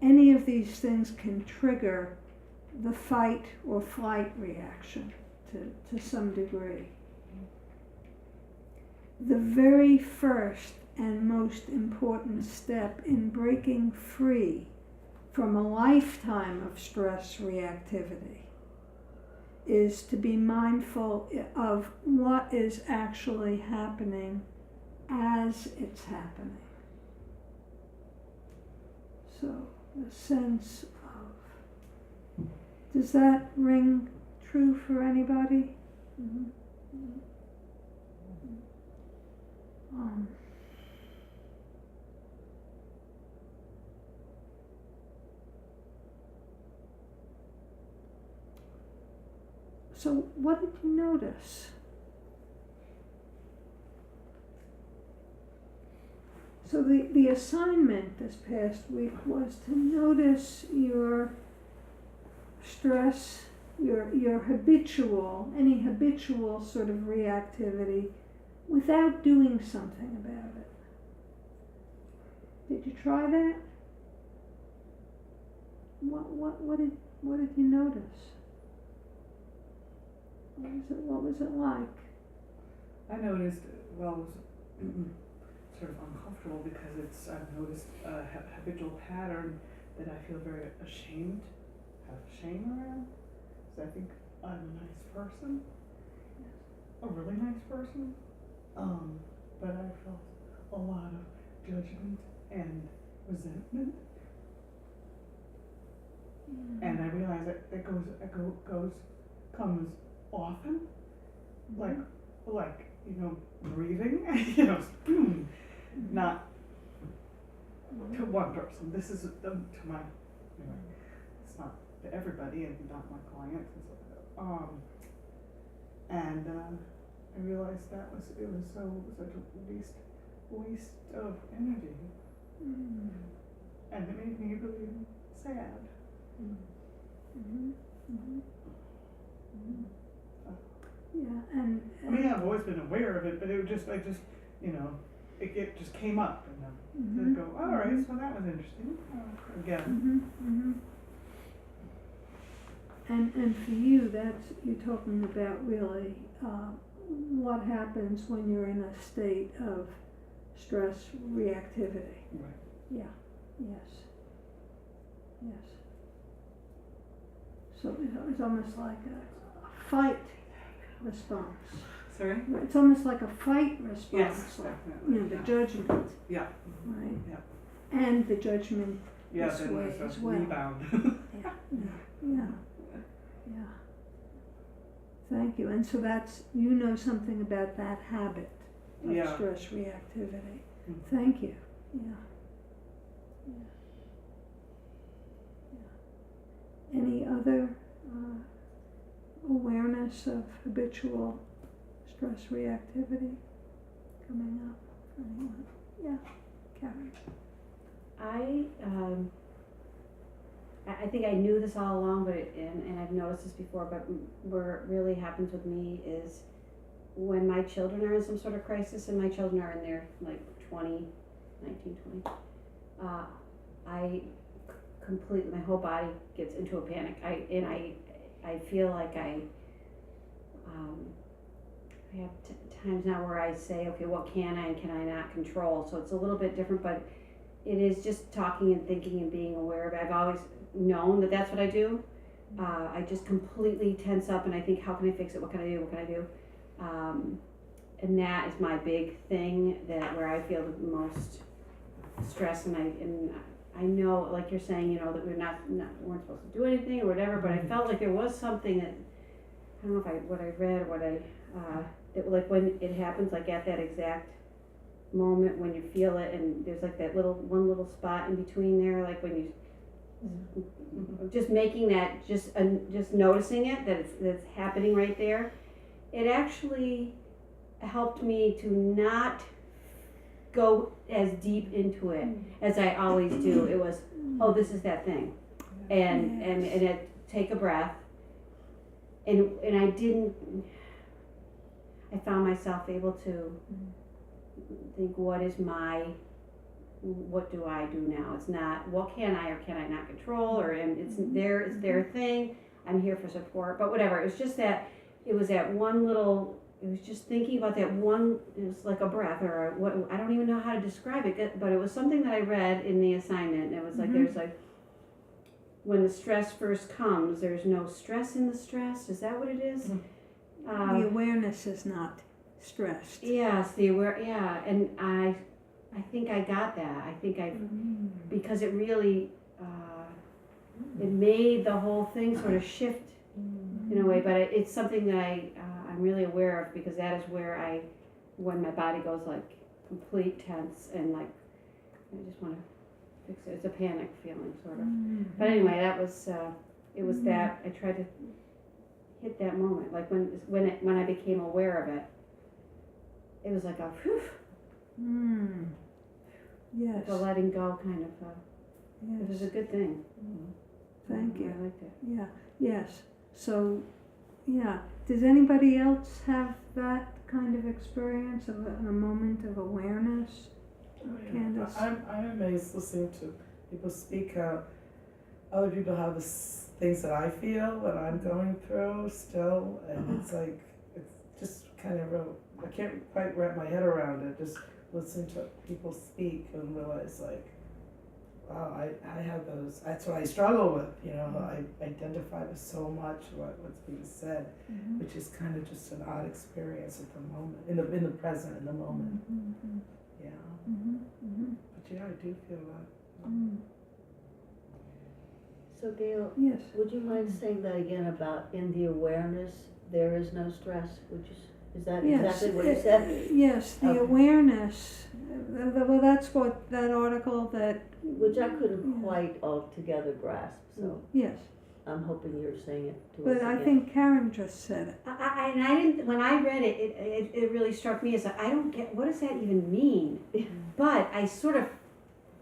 Any of these things can trigger the fight or flight reaction to some degree. The very first and most important step in breaking free from a lifetime of stress reactivity is to be mindful of what is actually happening as it's happening. So the sense of, does that ring true for anybody? So what did you notice? So the assignment this past week was to notice your stress, your habitual, any habitual sort of reactivity without doing something about it. Did you try that? What did you notice? What was it like? I noticed, well, it was sort of uncomfortable because I've noticed a habitual pattern that I feel very ashamed, have shame around. So I think I'm a nice person, a really nice person, but I felt a lot of judgment and resentment. And I realize that comes often, like, breathing, boom, not to one person. This is to my, it's not to everybody and not my clients and stuff like that. And I realized it was such a waste of energy, and it made me really sad. Yeah, and I mean, I've always been aware of it, but it just it just came up, and then go, all right, so that was interesting. Again. And for you, you're talking about really what happens when you're in a state of stress reactivity. Right. Yeah. Yes. So it's almost like a fight response. Sorry? It's almost like a fight response. Yes, like, definitely. the judgment. Yeah. Right. Yeah. And the judgment Yeah, this then way there's as a well. rebound. Yeah. Thank you. And so you know something about that habit of Yeah. stress reactivity. Mhm. Thank you. Yeah. Any other awareness of habitual stress reactivity coming up for anyone? Yeah, Karen. I think I knew this all along, but and I've noticed this before, but where it really happens with me is when my children are in some sort of crisis, and my children are in their 19, 20, I completely, my whole body gets into a panic. I feel like I have times now where I say, okay, what can I and can I not control? So it's a little bit different, but it is just talking and thinking and being aware of it. I've always known that that's what I do. I just completely tense up and I think, how can I fix it? What can I do? What can I do? And that is my big thing, that where I feel the most stress, and I know, like you're saying, that weren't supposed to do anything or whatever, but I felt like there was something that, I don't know what I read or that like when it happens, like at that exact moment when you feel it, and there's like that one little spot in between there, like when you just making that, just noticing it, that it's happening right there, it actually helped me to not go as deep into it as I always do. It was, oh, this is that thing, and it, take a breath, and I found myself able to think, what do I do now? It's not, what can I or can I not control, or it's their thing, I'm here for support, but whatever. It was just that, it was just thinking about that one, it was like a breath, or what, I don't even know how to describe it, but it was something that I read in the assignment, and it was like, there's like, when the stress first comes, there's no stress in the stress, is that what it is? The awareness is not stressed. Yes, and I think I got that. I think because it really, it made the whole thing sort of shift in a way, but it's something that I'm really aware of, because that is where when my body goes like complete tense and like, I just want to fix it. It's a panic feeling, sort of. But anyway, that was, it was that, I tried to hit that moment, like when I became aware of it, it was like a whew. Yes. Like a letting go kind of, Yes. it was a good thing. Thank you. I liked it. Yeah. Yes. So, yeah. Does anybody else have that kind of experience of a moment of awareness? Candace? I'm amazed listening to people speak how other people have the things that I feel that I'm going through still, and it's like, it's just kind of real, I can't quite wrap my head around it, just listening to people speak and realize like, wow, I have those, that's what I struggle with, you know, I identify with so much what's being said, Mhm. which is kind of just an odd experience at the moment, in the present, in the moment, Mhm. yeah. Mhm. Mhm. But yeah, I do feel that. Mhm. So Gail, Yes. would you mind saying that again about in the awareness, there is no stress? Would you, is that Yes, exactly what you said? yes, the Okay. awareness, well, that's what, that article that, Which I couldn't Yeah. quite altogether grasp, so yes, I'm hoping you're saying it to us but again. I think Karen just said it. And I didn't, when I read it, it really struck me as, I don't get, what does that even mean? But I sort of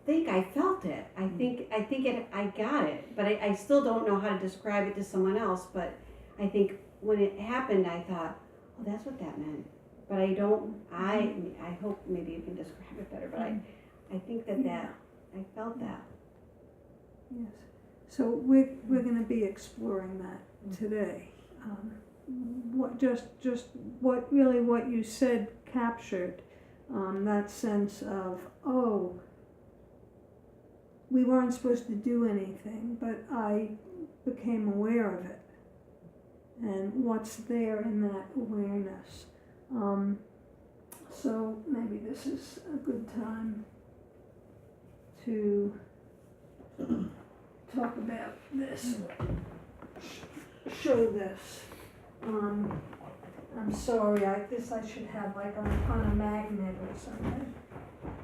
think I felt it. I think I got it, but I still don't know how to describe it to someone else, but I think when it happened, I thought, oh, that's what that meant. But I don't, I hope maybe you can describe it better, but I think that I felt that. Yes, so we're gonna be exploring that today. What just what really what you said captured that sense of, oh, we weren't supposed to do anything, but I became aware of it, and what's there in that awareness. So maybe this is a good time to talk about this, show this. I'm sorry, I should have like on a magnet or something.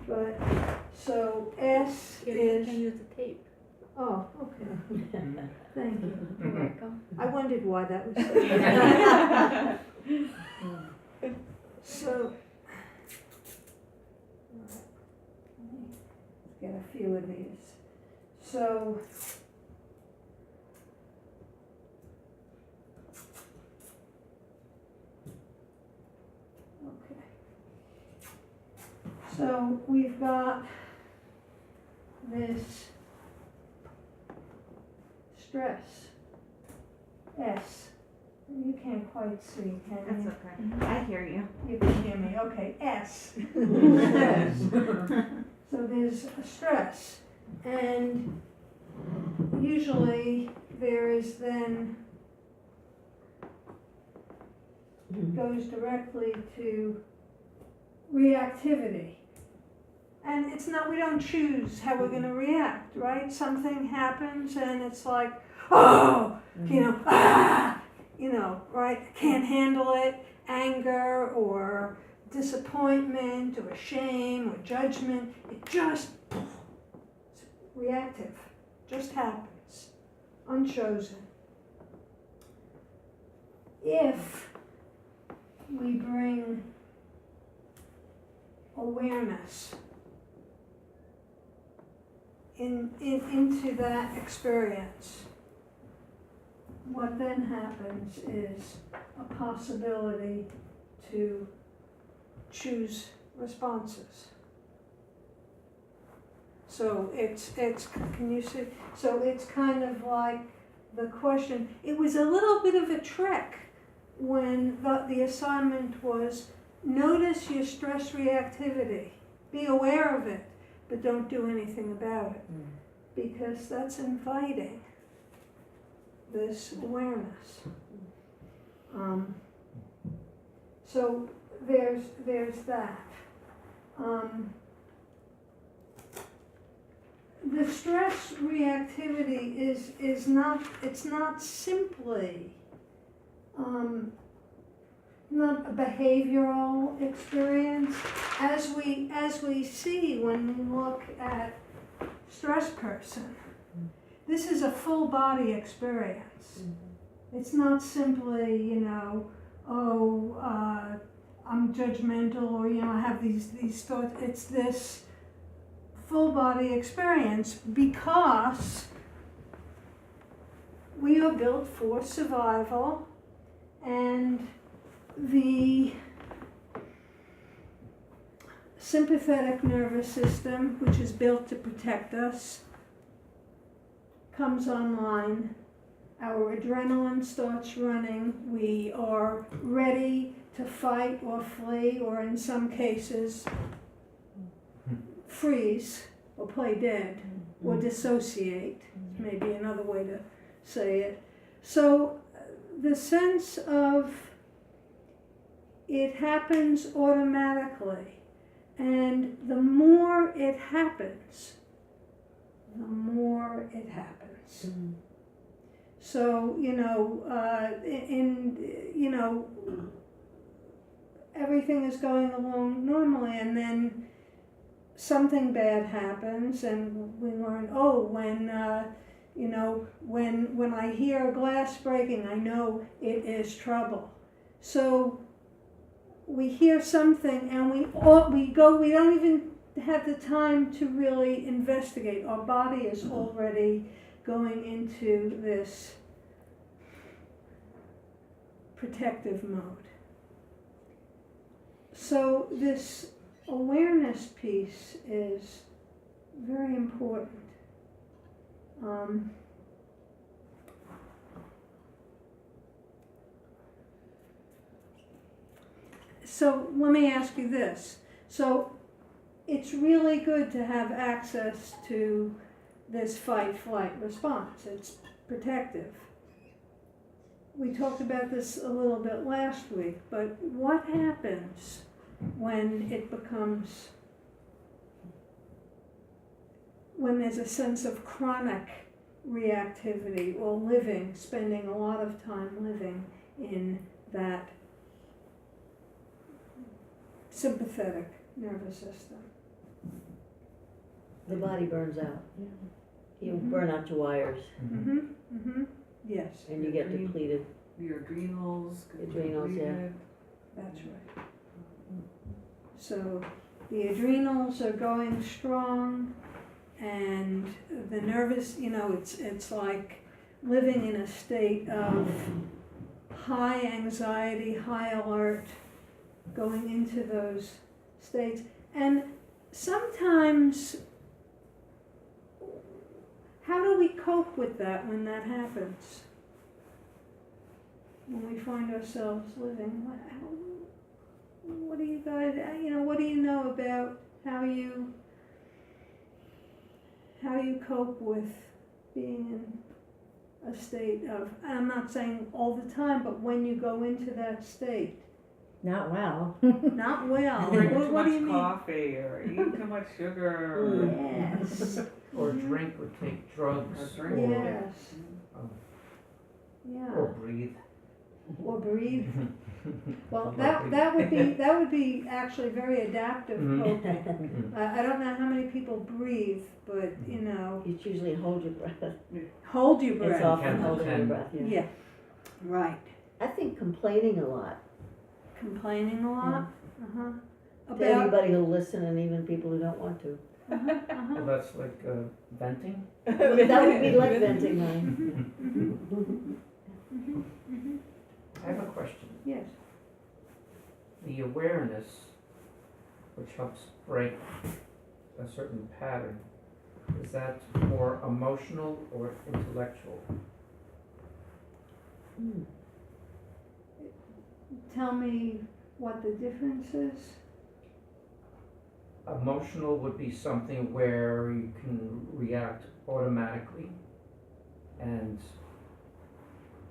But, so S You is, can use the tape. oh, okay, thank you. You're welcome. I wondered why that was so. So, let's get a few of these. So, okay. So we've got this stress, S. You can't quite see, can you? okay. I hear you. You can hear me, okay, S. Stress. So there's a stress, and usually there is then, goes directly to reactivity. And it's not, we don't choose how we're gonna react, right? Something happens and it's like, oh, right? Can't handle it, anger or disappointment or shame or judgment. It just, it's reactive, just happens, unchosen. If we bring awareness into that experience, what then happens is a possibility to choose responses. So it's can you see? So it's kind of like the question. It was a little bit of a trick when the assignment was notice your stress reactivity, be aware of it, but don't do anything about it, because that's inviting this awareness. So there's that. The stress reactivity is not, it's not simply not a behavioral experience, as we see when we look at stress person. This is a full body experience. It's not simply, I'm judgmental, or I have these thoughts. It's this full body experience because we are built for survival, and the sympathetic nervous system, which is built to protect us, comes online. Our adrenaline starts running. We are ready to fight or flee, or in some cases freeze or play dead, or dissociate, maybe another way to say it. So the sense of it happens automatically, and the more it happens, the more it happens. So, everything is going along normally, and then something bad happens, and we learn, when I hear a glass breaking, I know it is trouble. So we hear something, and we don't even have the time to really investigate. Our body is already going into this protective mode. So this awareness piece is very important. So let me ask you this. So it's really good to have access to this fight-flight response. It's protective. We talked about this a little bit last week, but what happens when there's a sense of chronic reactivity, or spending a lot of time living in that sympathetic nervous system? The body burns out. You burn out your wires, Yes, and you get depleted. Your adrenals. get Adrenals, yeah. depleted. that's right. So the adrenals are going strong, and the nervous, it's like living in a state of high anxiety, high alert, going into those states. And sometimes, how do we cope with that when that happens? When we find ourselves living, what do you guys, what do you know about how you cope with being in a state of, I'm not saying all the time, but when you go into that state? Not well. Not well. Drink too What much do you mean? coffee, or eat too much sugar. Yes. Or drink or take drugs. Or drink. Yes. Yeah. Or breathe. Or breathe. Well, that would be actually very adaptive coping. I don't know how many people breathe, but It's usually hold your breath. hold your It's breath. often holding your breath, yeah. Yeah. Right. I think complaining a lot. Complaining a lot. To About. anybody who'll listen, and even people who don't want to. Well, that's like venting. That would be like venting, mine. I have a question. Yes. The awareness, which helps break a certain pattern, is that more emotional or intellectual? Tell me what the difference is. Emotional would be something where you can react automatically and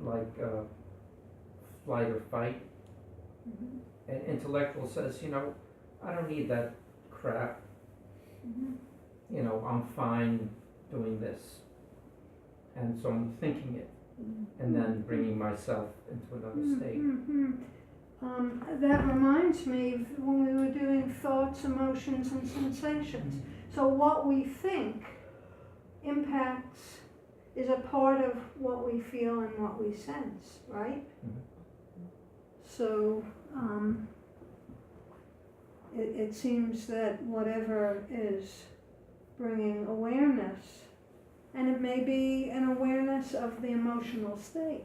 like flight or fight. And intellectual says, I don't need that crap. I'm fine doing this. And so I'm thinking it and then bringing myself into another state. That reminds me of when we were doing thoughts, emotions, and sensations. So what we think is a part of what we feel and what we sense, right? So it seems that whatever is bringing awareness, and it may be an awareness of the emotional state,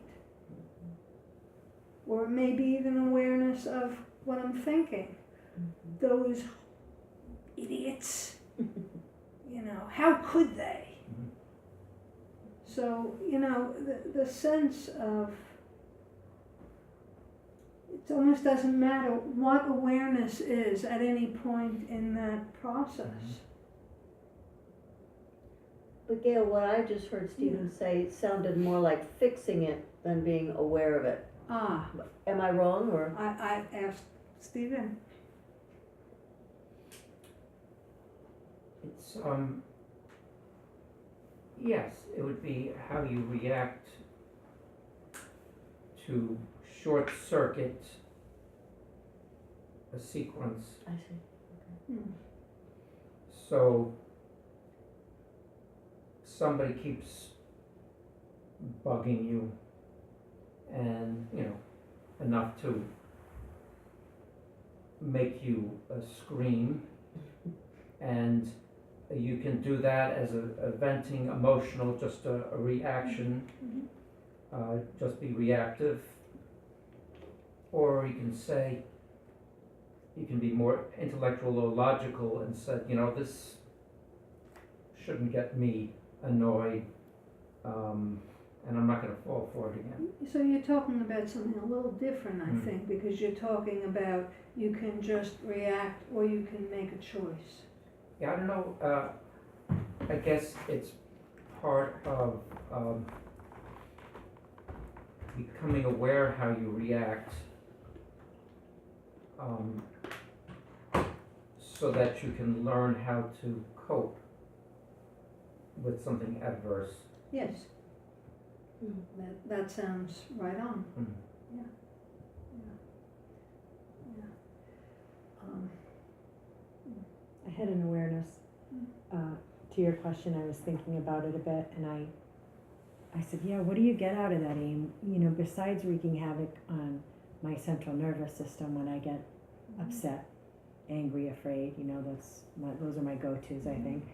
or it may be even awareness of what I'm thinking. Those idiots, how could they? So, the sense of, it almost doesn't matter what awareness is at any point in that process. But Gail, what I just heard Stephen say sounded more like fixing it than being aware of it. Ah, Am I wrong, or? I asked Stephen. It's, yes, it would be how you react to short circuit a sequence. I see. Hmm. So somebody keeps bugging you and, enough to make you scream, and you can do that as a venting emotional, just a reaction, just be reactive. Or you can say, you can be more intellectual or logical and say, this shouldn't get me annoyed, and I'm not gonna fall for it again. So you're talking about something a little different, I Mm. think, because you're talking about you can just react or you can make a choice. Yeah, I don't know, I guess it's part of, becoming aware how you react, so that you can learn how to cope with something adverse. Yes. That sounds right on. Mm. Yeah. I had an awareness, to your question. I was thinking about it a bit, and I said, yeah, what do you get out of that, aim? Besides wreaking havoc on my central nervous system when I get upset, angry, afraid, those are my go-tos, I think.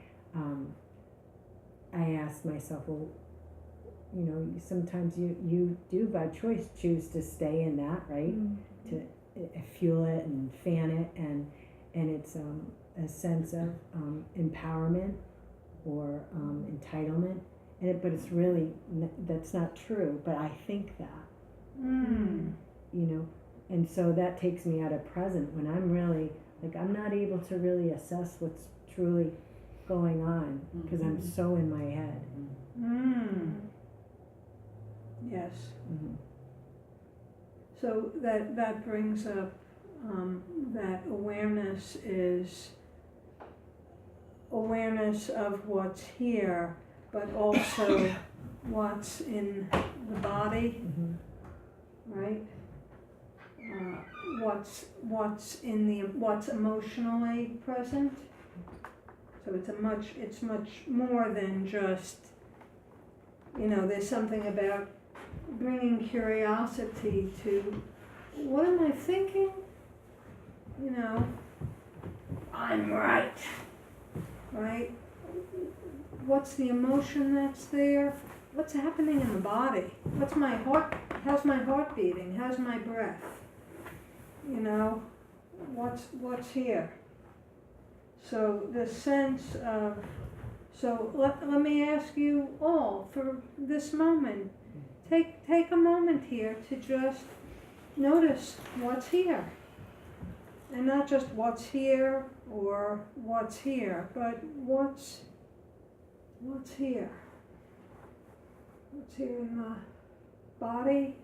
I asked myself, well, sometimes you do by choice choose to stay in that, right? To fuel it and fan it, and it's a sense of empowerment or entitlement, but it's really that's not true. But I think that, and so that takes me out of present when I'm really I'm not able to really assess what's truly going on because I'm so in my head. Yes. Mm-hmm. So that brings up that awareness is awareness of what's here, but also what's in the body, right? What's emotionally present. So it's much more than just, there's something about bringing curiosity to, what am I thinking? I'm right? What's the emotion that's there? What's happening in the body? How's my heart beating? How's my breath? What's here? So the sense of, let me ask you all for this moment, take a moment here to just notice what's here. And not just what's here or what's here, but what's here. What's here in the body,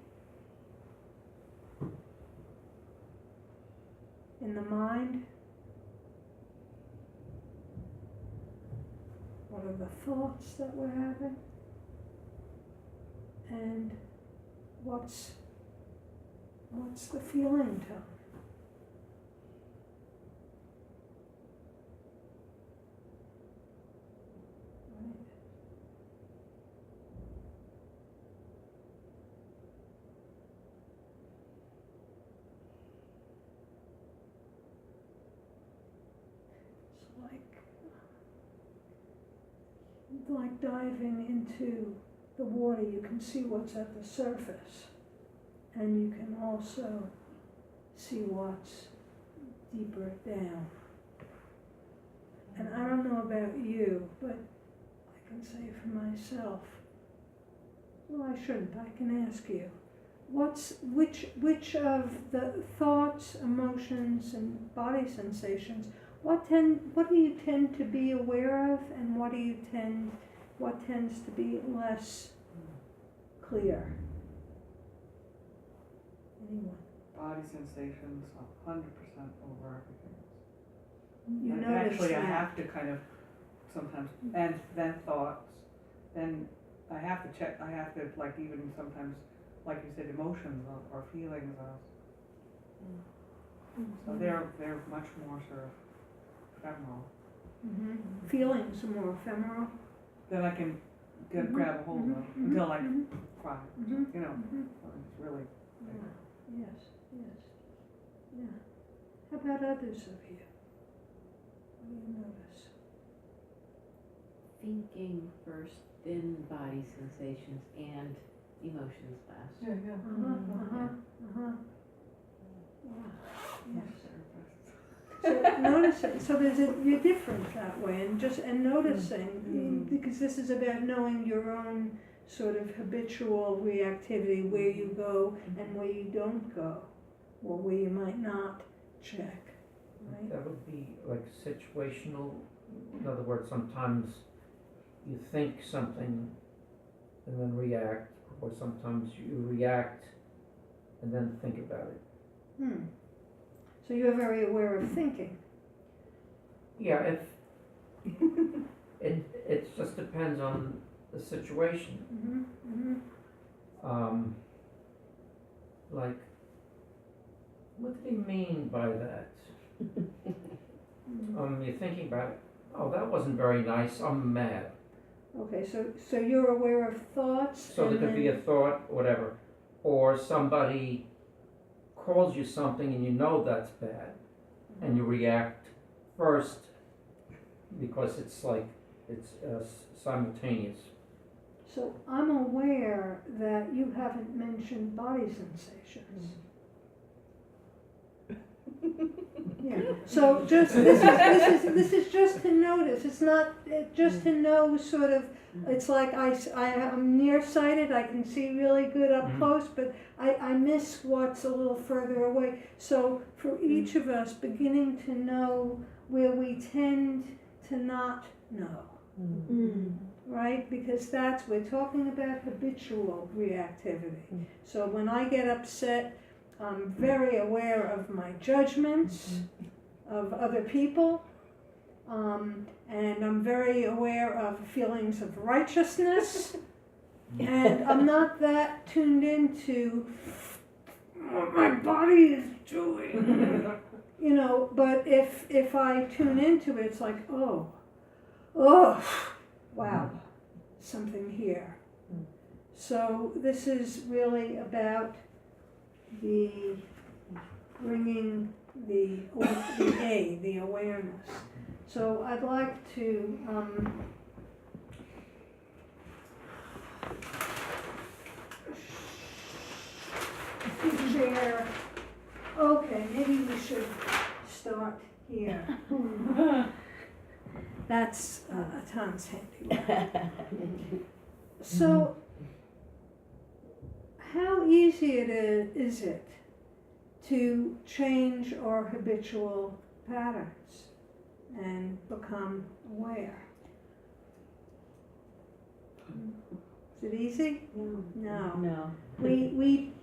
in the mind. What are the thoughts that we're having? And what's the feeling tone? Like diving into the water, you can see what's at the surface, and you can also see what's deeper down. And I don't know about you, but I can say for myself, well, I shouldn't, I can ask you, which of the thoughts, emotions, and body sensations, what do you tend to be aware of, and what do you tend what tends to be less clear? Anyone? Body sensations, 100% over everything. You And notice actually, I that. have to kind of sometimes, and then thoughts, then I have to check, I have to like even sometimes, like you said, emotions or feelings so they're much more sort of ephemeral. Feelings are more ephemeral. Then I can grab a hold of until I cry, you know, it's really bigger. Yes, yes, yeah. How about others of you? What do you notice? Thinking first, then body sensations and emotions last. Yeah. Yes. So noticing, so you're different that way, and noticing, because this is about knowing your own sort of habitual reactivity, where you go and where you don't go, or where you might not check, right? That would be like situational. In other words, sometimes you think something and then react, or sometimes you react and then think about it. So you're very aware of thinking. Yeah, if it just depends on the situation. Like, what did he mean by that? You're thinking about, oh, that wasn't very nice, I'm mad. Okay, so you're aware of thoughts. So there could be a thought, whatever, or somebody calls you something and you know that's bad, and you react first because it's simultaneous. So I'm aware that you haven't mentioned body sensations. Yeah. So just this is just to notice. It's not just to know sort of. It's like I'm nearsighted. I can see really good up close, but I miss what's a little further away. So for each of us, beginning to know where we tend to not know. Right? Because we're talking about habitual reactivity. So when I get upset, I'm very aware of my judgments of other people, and I'm very aware of feelings of righteousness, and I'm not that tuned into what my body is doing. You know, but if I tune into it, it's like, oh, wow, something here. So this is really about bringing the awareness. So I'd like to share. Okay, maybe we should start here. That's Tom's handiwork. So, how easy is it to change our habitual patterns and become aware? Is it easy? No. No. We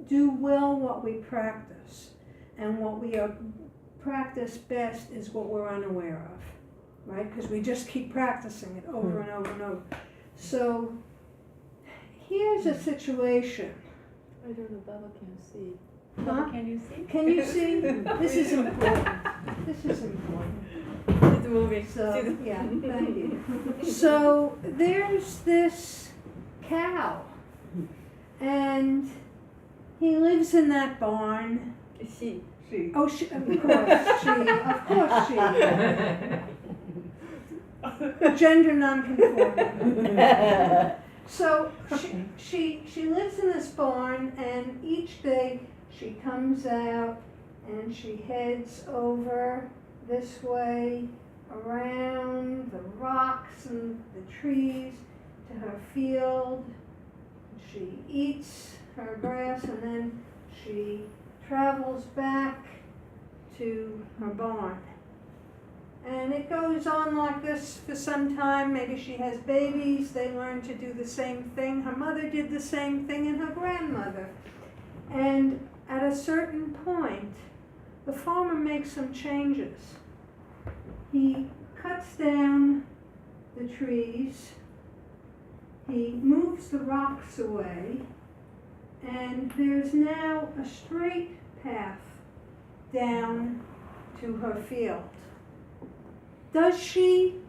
do well what we practice, and what we practice best is what we're unaware of, right? Because we just keep practicing it over and over and over. So here's a situation. I don't know, Baba can see. Huh? Baba, can you see? Can you see? This is important. This is important. It's moving. So, yeah, thank you. So there's this cow, and he lives in that barn. She. Oh, of course she. Gender non-conforming. So she lives in this barn, and each day she comes out and she heads over this way, around the rocks and the trees to her field. She eats her grass, and then she travels back to her barn. And it goes on like this for some time. Maybe she has babies, they learn to do the same thing. Her mother did the same thing, and her grandmother. And at a certain point, the farmer makes some changes. He cuts down the trees, he moves the rocks away, and there's now a straight path down to her field. Does she,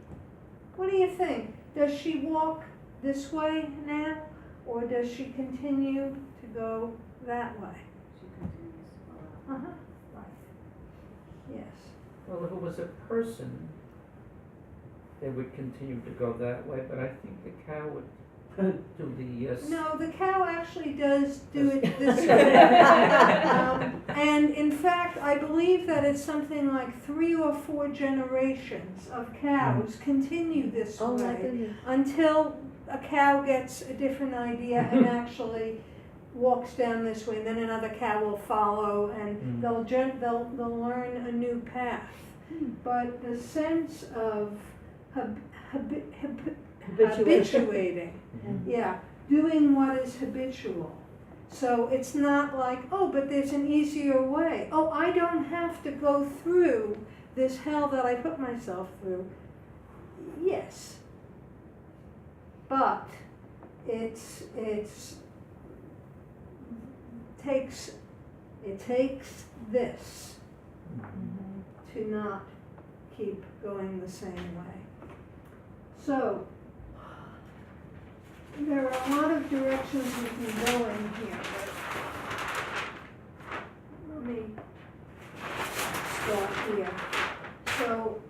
what do you think? Does she walk this way now, or does she continue to go that way? She continues to go out. Right. Yes. Well, if it was a person, they would continue to go that way, but I think the cow would do the, No, the cow actually does do it this way. And in fact, I believe that it's something like 3 or 4 generations of cows continue this Oh my way goodness. until a cow gets a different idea and actually walks down this way, and then another cow will follow, and they'll learn a new path. But the sense of habituating, yeah, doing what is habitual. So it's not like, oh, but there's an easier way. Oh, I don't have to go through this hell that I put myself through. Yes. But it takes this to not keep going the same way. So there are a lot of directions we can go in here, but let me start here. So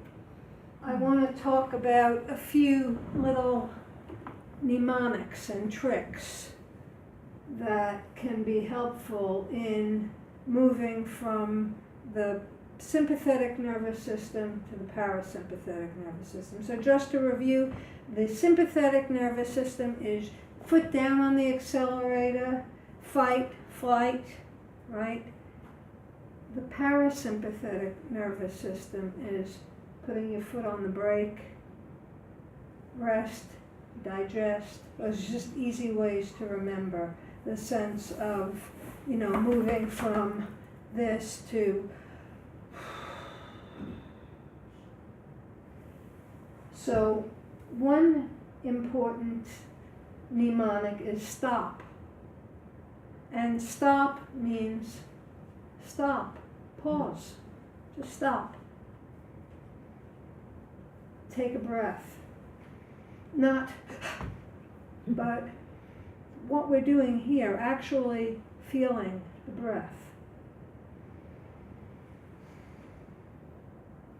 I want to talk about a few little mnemonics and tricks that can be helpful in moving from the sympathetic nervous system to the parasympathetic nervous system. So just to review, the sympathetic nervous system is foot down on the accelerator, fight, flight, right? The parasympathetic nervous system is putting your foot on the brake, rest, digest. Those are just easy ways to remember the sense of, moving from this to. So one important mnemonic is stop. And stop means stop, pause, just stop. Take a breath. Not, but what we're doing here, actually feeling the breath.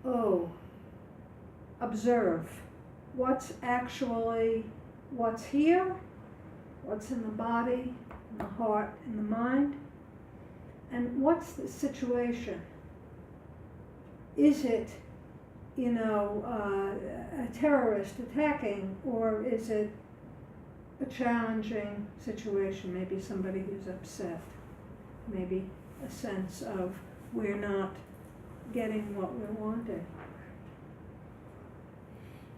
Oh, observe what's here, what's in the body, in the heart, in the mind, and what's the situation. Is it, a terrorist attacking, or is it a challenging situation, maybe somebody who's upset, maybe a sense of we're not getting what we're wanting.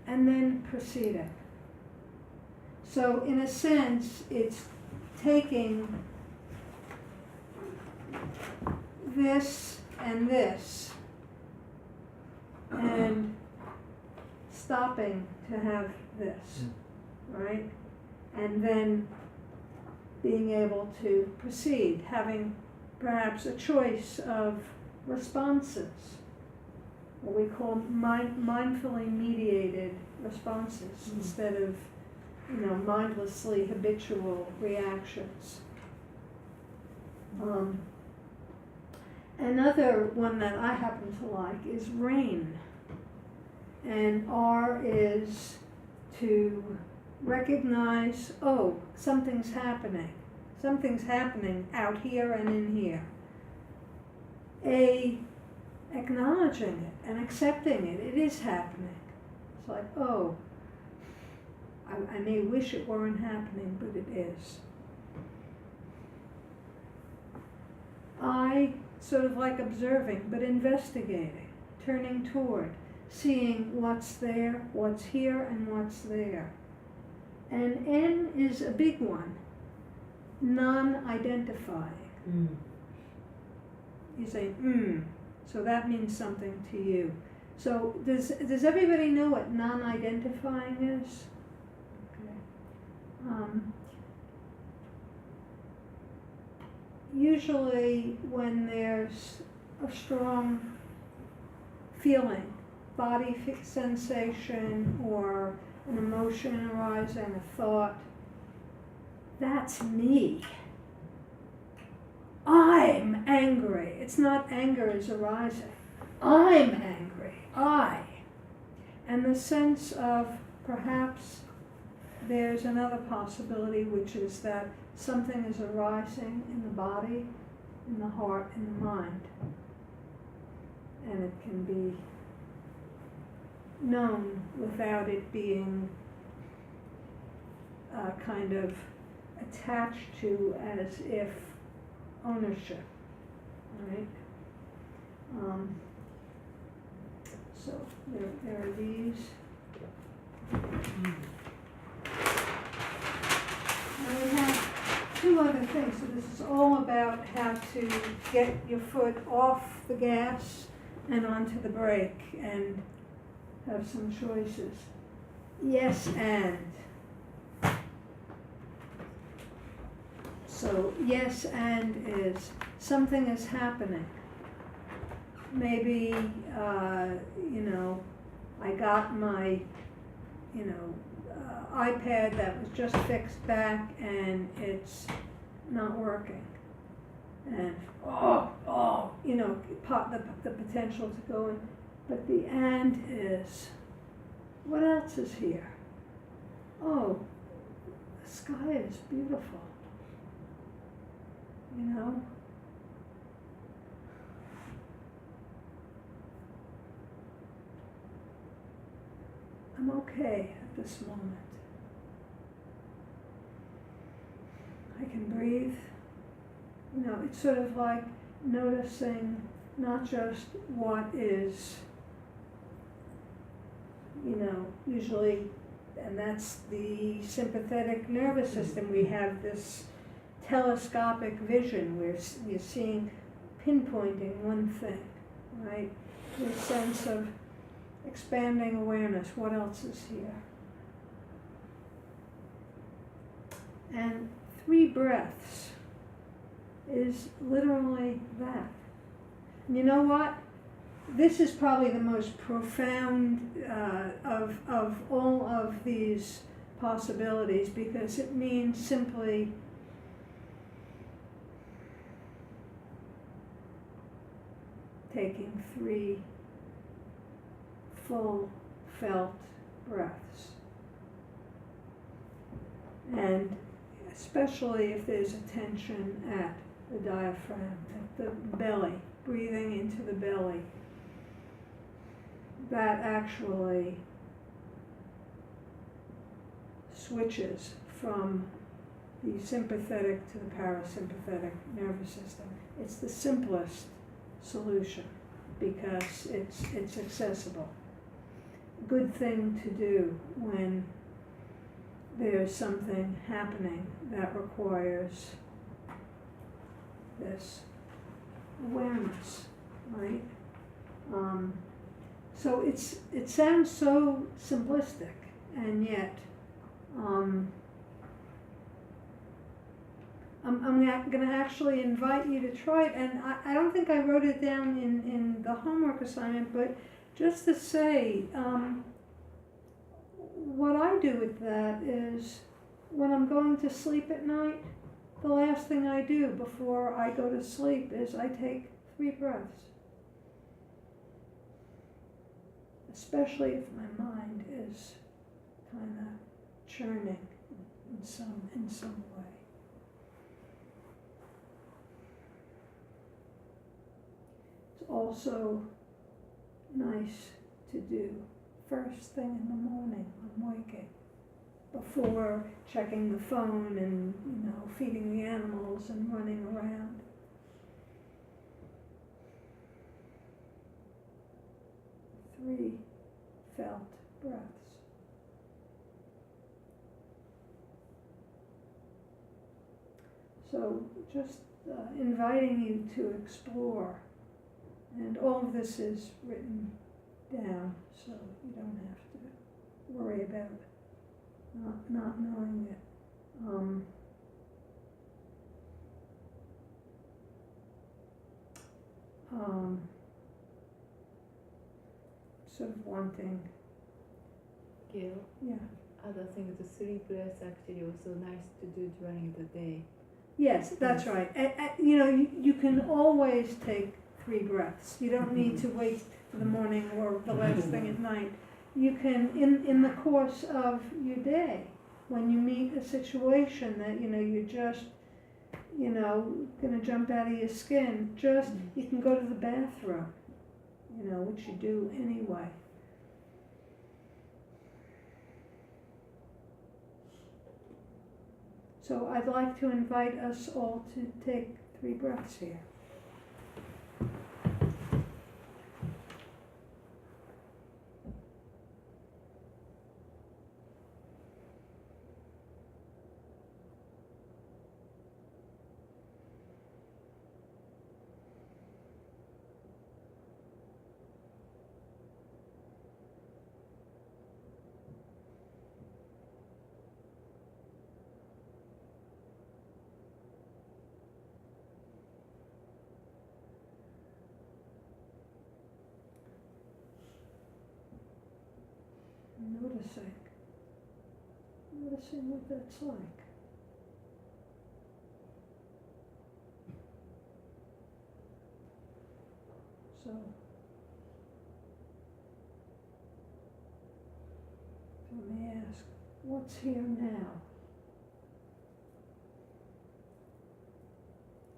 And then proceeding. So in a sense, it's taking this and this and stopping to have this, right? And then being able to proceed, having perhaps a choice of responses, what we call mindfully mediated responses instead of, mindlessly habitual reactions. Another one that I happen to like is rain. And R is to recognize, oh, something's happening. Something's happening out here and in here. A, acknowledging it and accepting it. It is happening. It's like, oh, I may wish it weren't happening, but it is. I sort of like observing, but investigating, turning toward, seeing what's there, what's here, and what's there. And N is a big one, non-identifying. Mm. You say, so that means something to you. So does everybody know what non-identifying is? Okay. Usually when there's a strong feeling, body sensation or an emotion arising, a thought, that's me. I'm angry. It's not anger is arising. I'm angry. I. And the sense of perhaps there's another possibility, which is that something is arising in the body, in the heart, in the mind. And it can be known without it being kind of attached to as if ownership, right? So there are these. And we have two other things. So this is all about how to get your foot off the gas and onto the brake and have some choices. Yes, and. So yes, and is something is happening. Maybe, I got my, iPad that was just fixed back and it's not working. And, the potential to go in. But the and is, what else is here? Oh, the sky is beautiful. I'm okay at this moment. I can breathe. It's sort of like noticing not just what is, usually, and that's the sympathetic nervous system. We have this telescopic vision where we're seeing, pinpointing one thing, right? The sense of expanding awareness. What else is here? And 3 breaths is literally that. And you know what? This is probably the most profound of all of these possibilities, because it means simply taking 3 full felt breaths. And especially if there's a tension at the diaphragm, at the belly, breathing into the belly, that actually switches from the sympathetic to the parasympathetic nervous system. It's the simplest solution because it's accessible. Good thing to do when there's something happening that requires this awareness, right? So it sounds so simplistic, and yet I'm going to actually invite you to try it, and I don't think I wrote it down in the homework assignment, but just to say, what I do with that is when I'm going to sleep at night, the last thing I do before I go to sleep is I take 3 breaths. Especially if my mind is kind of churning in some way. It's also nice to do first thing in the morning when waking, before checking the phone and, feeding the animals and running around. Three felt breaths. So just inviting you to explore, and all of this is written down, so you don't have to worry about not knowing it. Sort of wanting, Gail, yeah. other thing, the 3 breaths actually also nice to do during the day. Yes, that's right. You know, you can always take 3 breaths. You don't need to wait for the morning or the last thing at night. You can, in the course of your day, when you meet a situation that, you know, you're just, you know, gonna jump out of your skin, just, you can go to the bathroom, you know, which you do anyway. So I'd like to invite us all to take 3 breaths here. Noticing what that's like. So, let me ask, what's here now?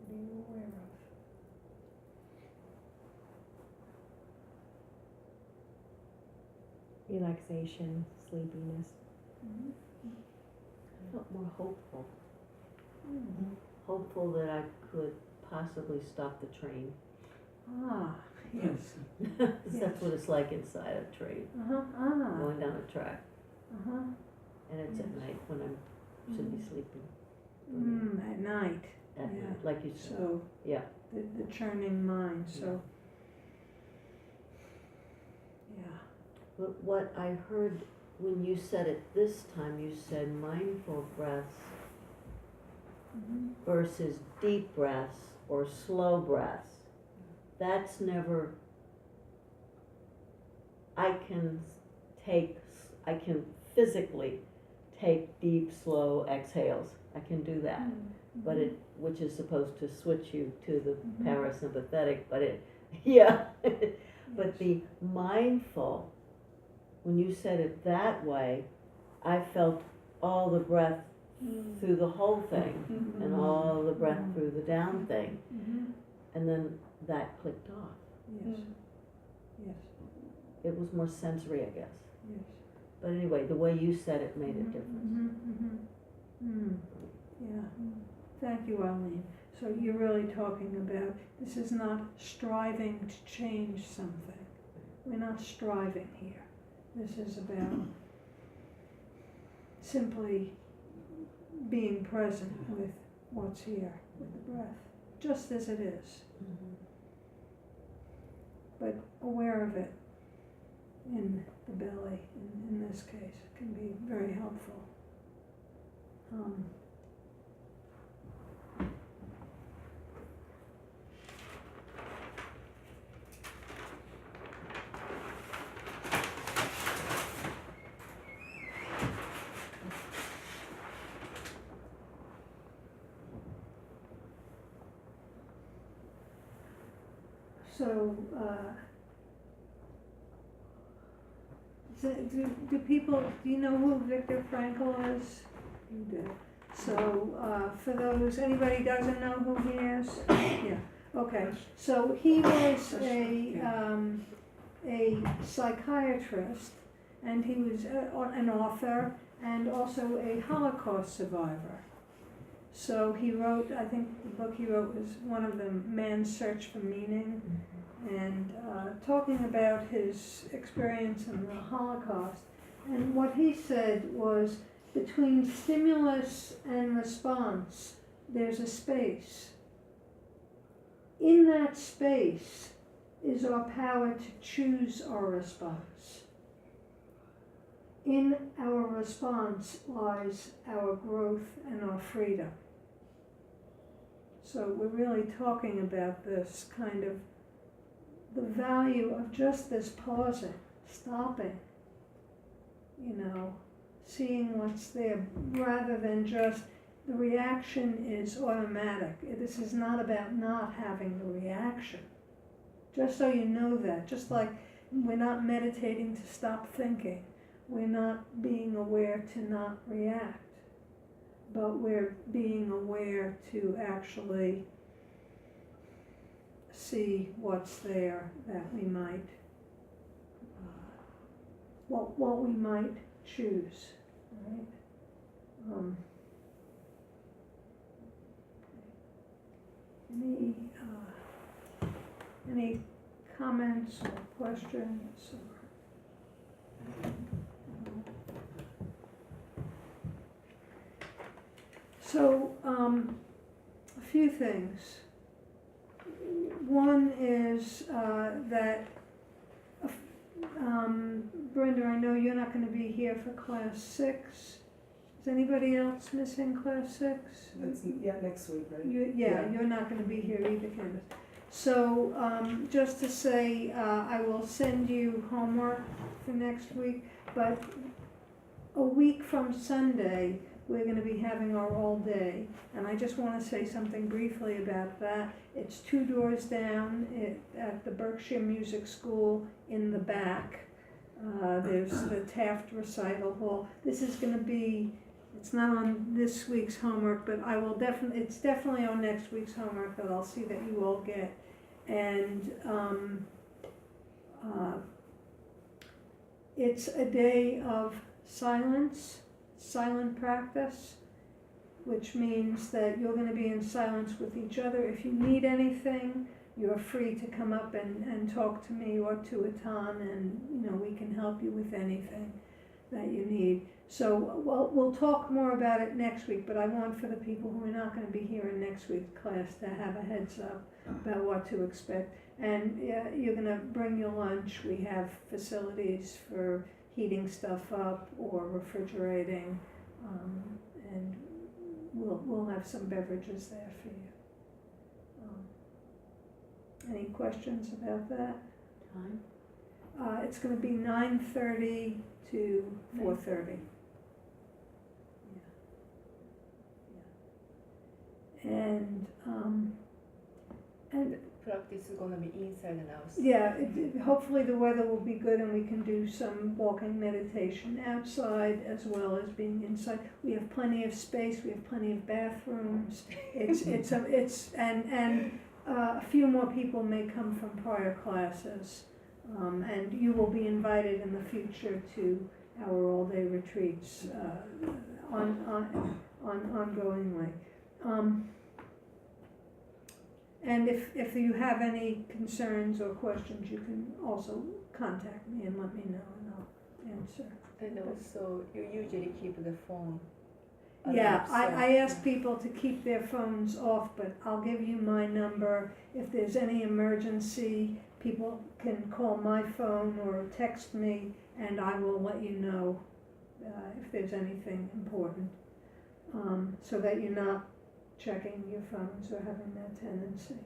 What are you aware of? Relaxation, sleepiness. Mm-hmm. I felt more hopeful. Mm-hmm. Hopeful that I could possibly stop the train. Ah, yes. 'Cause that's what it's like inside a train, going down a track. And it's at Yes. night when I should be sleeping. At night. At Yeah. night, like you said. So, Yeah. the churning mind, so. Yeah. But what I heard when you said it this time, you said mindful breaths versus deep breaths or slow breaths. That's never, I can physically take deep, slow exhales. I can do that. But which is supposed to switch you to the parasympathetic, but but the mindful, when you said it that way, I felt all the breath through the whole thing and all the breath through the down thing. And then that clicked off. Yes. Yes. It was more sensory, I guess. Yes. But anyway, the way you said it made a difference. Yeah. Thank you, Arlene. So you're really talking about, this is not striving to change something. We're not striving here. This is about simply being present with what's here, with the breath, just as it is, but aware of it in the belly, in this case, can be very helpful. So, do people, do you know who Viktor Frankl is? You do. So, for those, anybody doesn't know who he is? Yeah, okay. So he was a psychiatrist, and he was an author and also a Holocaust survivor. So he wrote, I think the book he wrote was one of them, Man's Search for Meaning, and talking about his experience in the Holocaust. And what he said was, between stimulus and response, there's a space. In that space is our power to choose our response. In our response lies our growth and our freedom. So we're really talking about this kind of the value of just this pausing, stopping, seeing what's there, rather than just the reaction is automatic. This is not about not having the reaction. Just so you know that, just like we're not meditating to stop thinking, we're not being aware to not react, but we're being aware to actually see what's there that we might, what we might choose, right? Any comments or questions? So, a few things. One is that, Brenda, I know you're not going to be here for class 6. Is anybody else missing class 6? That's, next week, right? You're not going to be here either, Candace. So, just to say, I will send you homework for next week, but a week from Sunday, we're going to be having our all day. And I just want to say something briefly about that. It's 2 doors down at the Berkshire Music School in the back. There's the Taft Recital Hall. This is going to be, it's not on this week's homework, but I will it's definitely on next week's homework that I'll see that you all get. And it's a day of silent practice, which means that you're going to be in silence with each other. If you need anything, you're free to come up and talk to me or to Atan, and we can help you with anything that you need. So we'll talk more about it next week, but I want for the people who are not going to be here in next week's class to have a heads up about what to expect. And you're going to bring your lunch. We have facilities for heating stuff up or refrigerating, and we'll have some beverages there for you. Any questions about that? Time? It's going to be 9:30 to 4:30. Yeah. And Practice is gonna be inside and outside. yeah, hopefully the weather will be good and we can do some walking meditation outside as well as being inside. We have plenty of space. We have plenty of bathrooms. A few more people may come from prior classes, and you will be invited in the future to our all-day retreats ongoingly. And if you have any concerns or questions, you can also contact me and let me know, and I'll answer. And also, you usually keep the phone. Yeah, I ask people to keep their phones off, but I'll give you my number. If there's any emergency, people can call my phone or text me, and I will let you know if there's anything important, so that you're not checking your phones or having that tendency.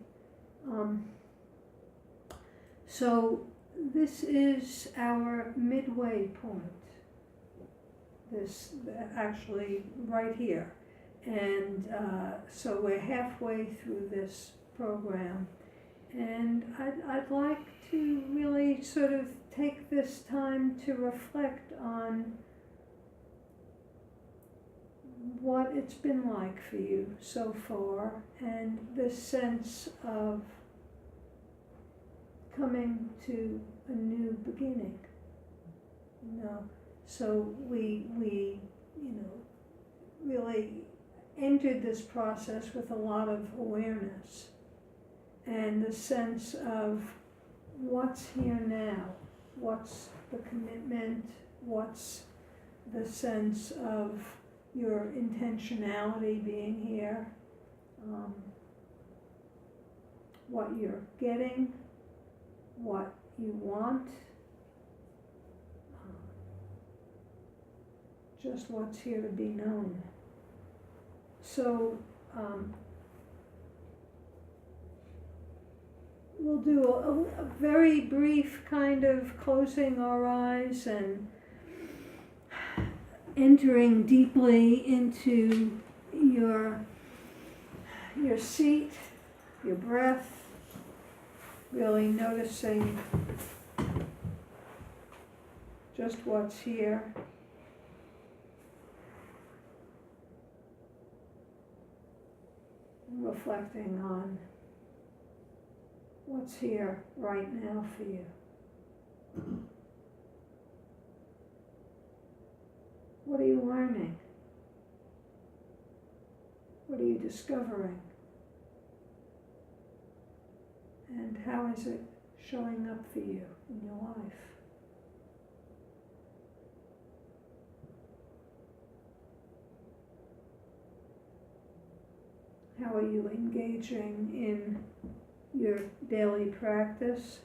So this is our midway point. This actually right here, and so we're halfway through this program, and I'd like to really sort of take this time to reflect on what it's been like for you so far, and this sense of coming to a new beginning, So we really entered this process with a lot of awareness and the sense of what's here now? What's the commitment? What's the sense of your intentionality being here? What you're getting, what you want, just what's here to be known. So, we'll do a very brief kind of closing our eyes and entering deeply into your seat, your breath, really noticing just what's here. Reflecting on what's here right now for you. What are you learning? What are you discovering? And how is it showing up for you in your life? How are you engaging in your daily practice,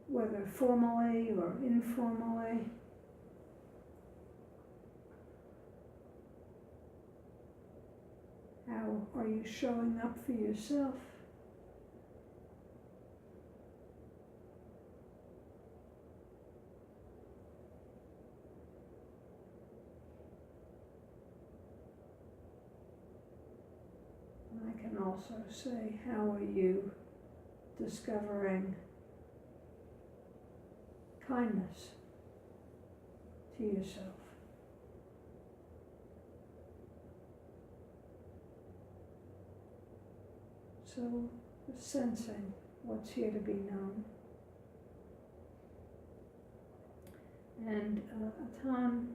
whether formally or informally? How are you showing up for yourself? I can also say, how are you discovering kindness to yourself? So, sensing what's here to be known. And Atan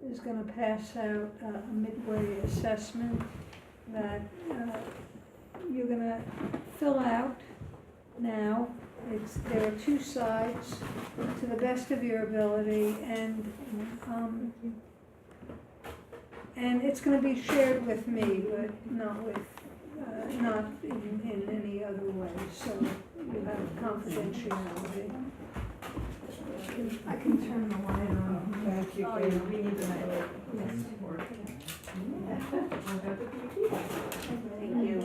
is going to pass out a midway assessment that you're going to fill out now. There are two sides to the best of your ability, and it's going to be shared with me, but not in any other way. So you have confidentiality. I can turn the light on. Thank you. Oh, yeah, we need to know. Yes. Thank you.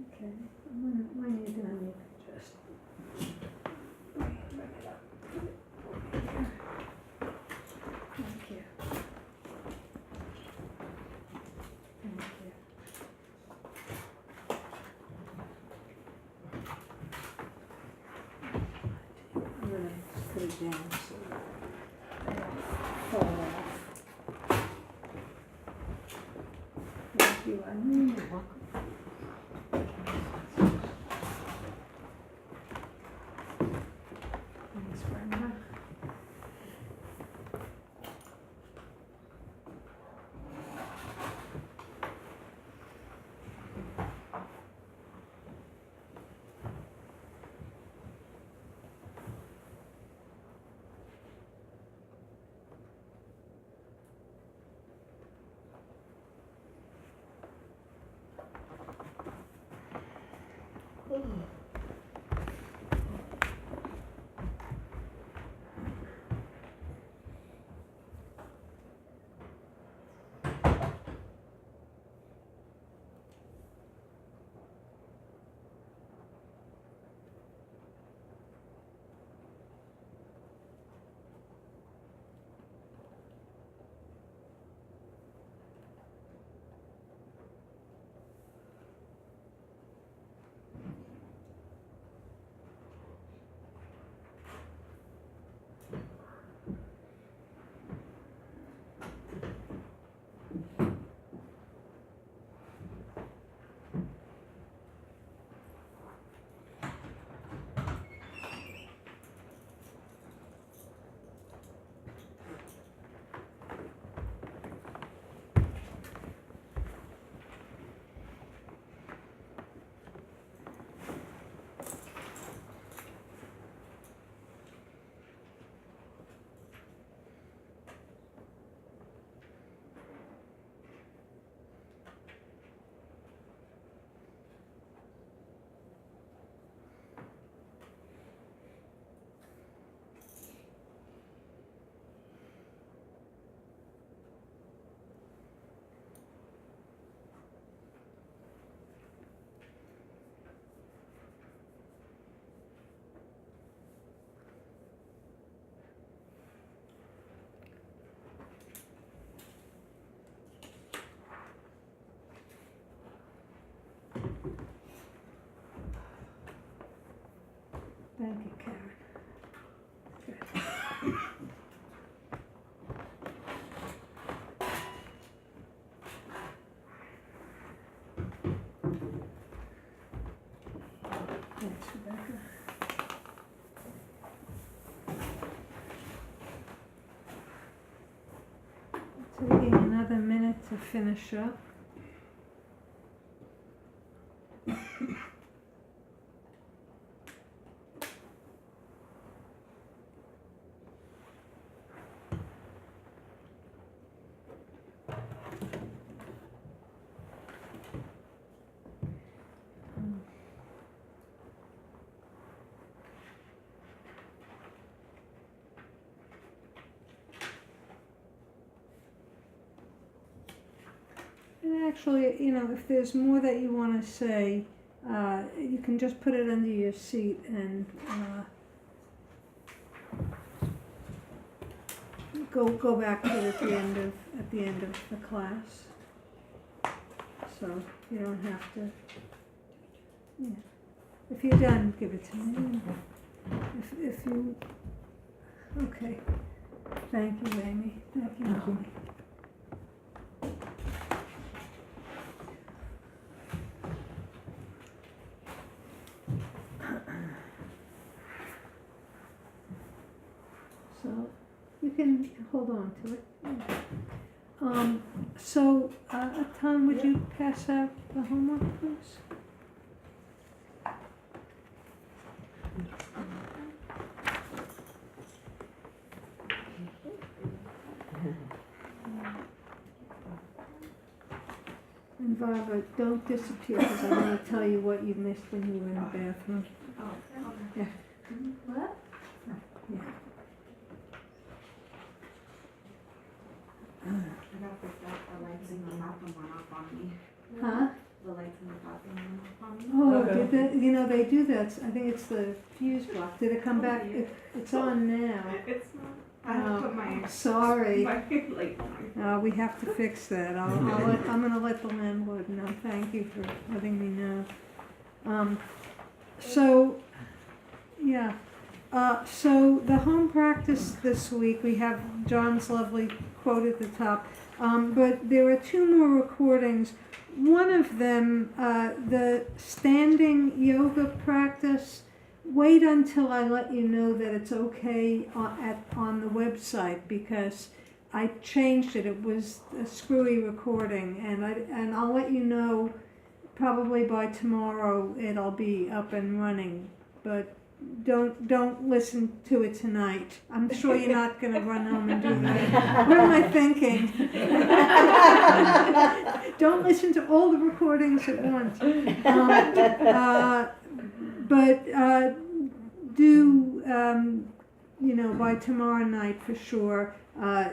Okay, when you're done, you can just bring it up. Put it over here. Thank you. Thank you. I'm gonna just put it down so they don't fall off. Thank you, Eileen. You're welcome. Thanks, Brenda. Thank you, Karen. Good. Thanks, Rebecca. Taking another minute to finish up. And actually, you know, if there's more that you want to say, you can just put it under your seat and go back to it at the end of the class. So you don't have to. Yeah. If you're done, give it to me. If you. Okay. Thank you, Amy. Thank you, Molly. So you can hold on to it. So, Tom, would you pass out the homework, please? And Barbara, don't disappear because I want to tell you what you missed when you were in the bathroom. Oh, Yeah. what? Yeah. I gotta fix that, the lights in the bathroom went off on me. Huh? The lights in the bathroom went off on me. they do that, I think it's the fuse box, did it come back? It's on now. It's not, I have to put my, Sorry, my light on. we have to fix that, I'm gonna let the landlord know, thank you for letting me know. So the home practice this week, we have John's lovely quote at the top, but there are 2 more recordings. One of them, the standing yoga practice, wait until I let you know that it's okay on the website, because I changed it. It was a screwy recording, and I'll let you know probably by tomorrow it'll be up and running. But don't listen to it tonight. I'm sure you're not going to run home and do that. What am I thinking? Don't listen to all the recordings at once. But do, by tomorrow night for sure,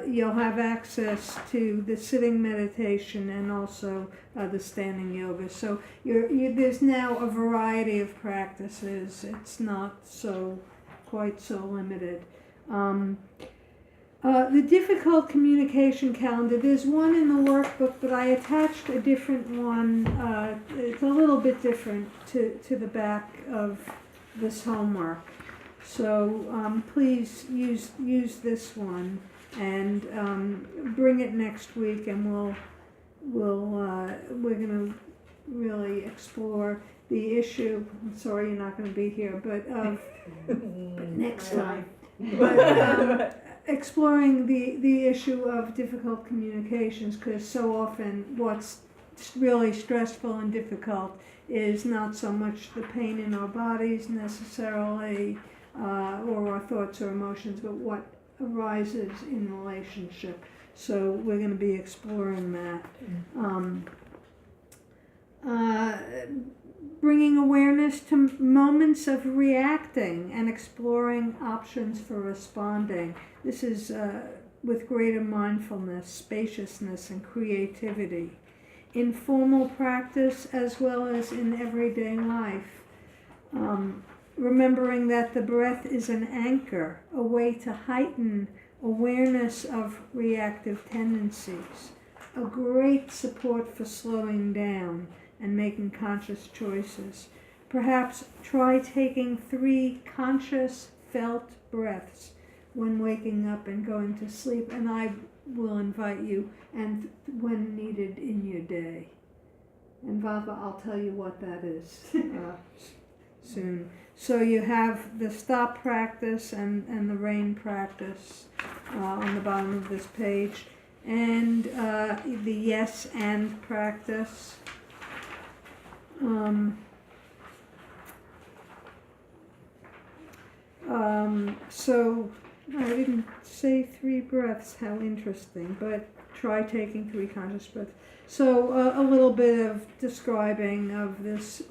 you'll have access to the sitting meditation and also the standing yoga. So there's now a variety of practices. It's not quite so limited. The difficult communication calendar, there's one in the workbook, but I attached a different one. It's a little bit different to the back of this homework. So please use this one and bring it next week, and we're gonna really explore the issue. I'm sorry you're not gonna be here, but next time. But exploring the issue of difficult communications, because so often what's really stressful and difficult is not so much the pain in our bodies necessarily, or our thoughts or emotions, but what arises in relationship. So we're going to be exploring that. Bringing awareness to moments of reacting and exploring options for responding. This is with greater mindfulness, spaciousness, and creativity. In formal practice as well as in everyday life. Remembering that the breath is an anchor, a way to heighten awareness of reactive tendencies, a great support for slowing down and making conscious choices. Perhaps try taking 3 conscious felt breaths when waking up and going to sleep, and I will invite you, and when needed in your day. And Vava, I'll tell you what that is soon. So you have the stop practice and the rain practice on the bottom of this page, and the yes and practice. So I didn't say 3 breaths, how interesting, but try taking 3 conscious breaths. So a little bit of describing of this,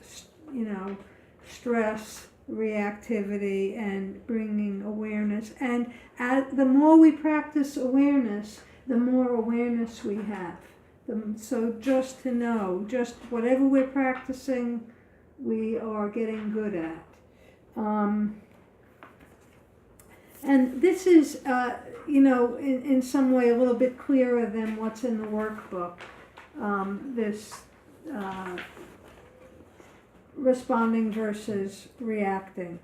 stress, reactivity, and bringing awareness. And the more we practice awareness, the more awareness we have. So just to know, just whatever we're practicing, we are getting good at. And this is, in some way a little bit clearer than what's in the workbook. This responding versus reacting.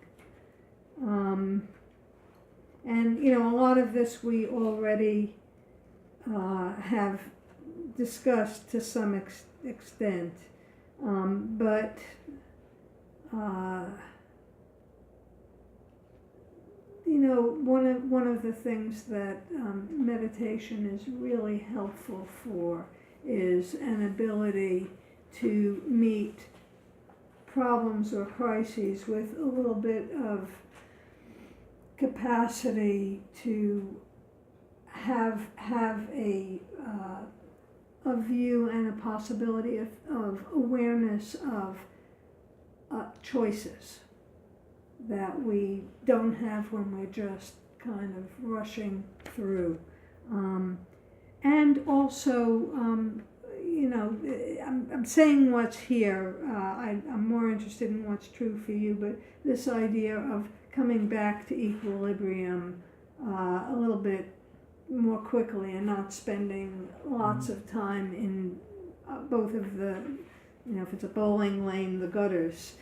And, a lot of this we already have discussed to some extent. But one of the things that meditation is really helpful for is an ability to meet problems or crises with a little bit of capacity to have a view and a possibility of awareness of choices that we don't have when we're just kind of rushing through. And also, you know, I'm saying what's here. I'm more interested in what's true for you, but this idea of coming back to equilibrium a little bit more quickly and not spending lots of time in both of the, you know, if it's a bowling lane, the gutters,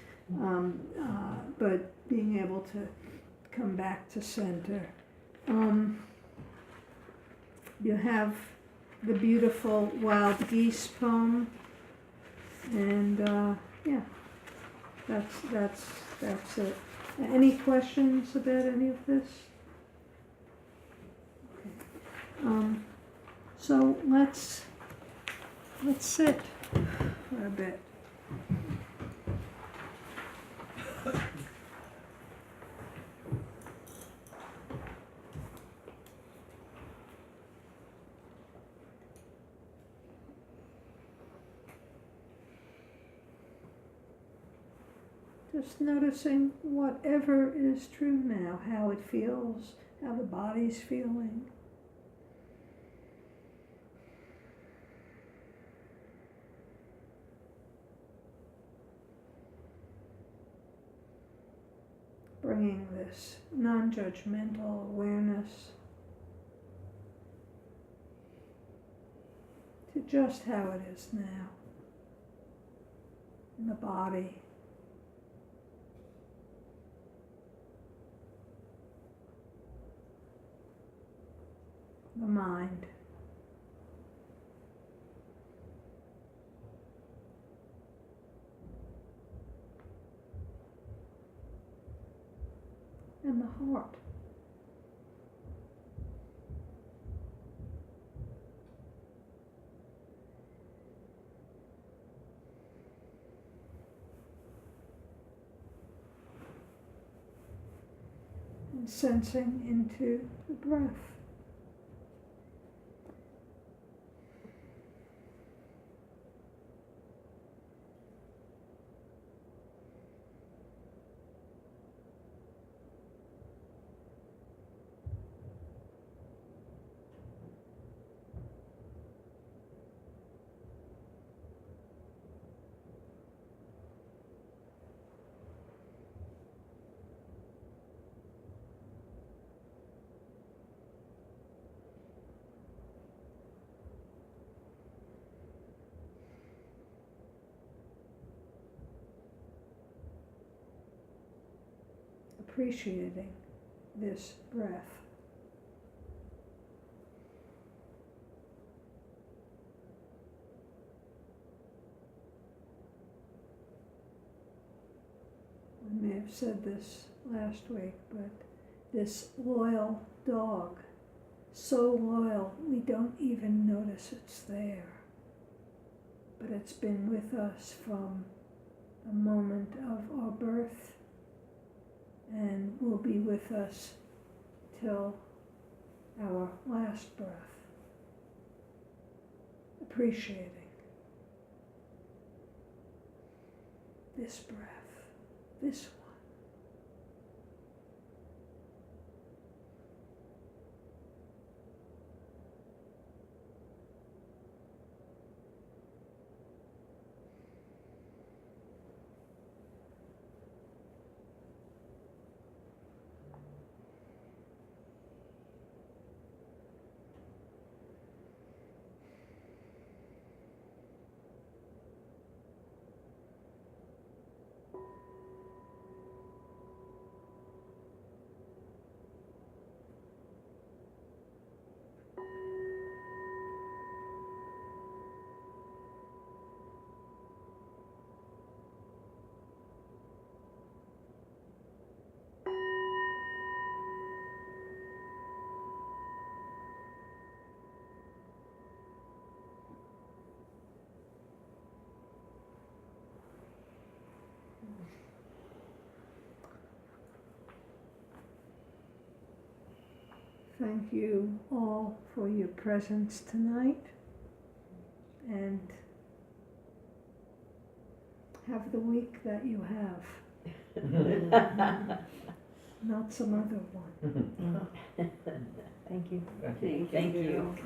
but being able to come back to center. You have the beautiful wild geese poem, and yeah, that's it. Any questions about any of this? Okay. So let's sit for a bit. Just noticing whatever is true now, how it feels, how the body's feeling. Bringing this non-judgmental awareness to just how it is now in the body. The mind. And the heart. And sensing into the breath. Appreciating this breath. I may have said this last week, but this loyal dog, so loyal we don't even notice it's there. But it's been with us from the moment of our birth and will be with us till our last breath. Appreciating this breath, this one. Thank you all for your presence tonight, and have the week that you have, not some other one. Thank you. Thank you. Thank you.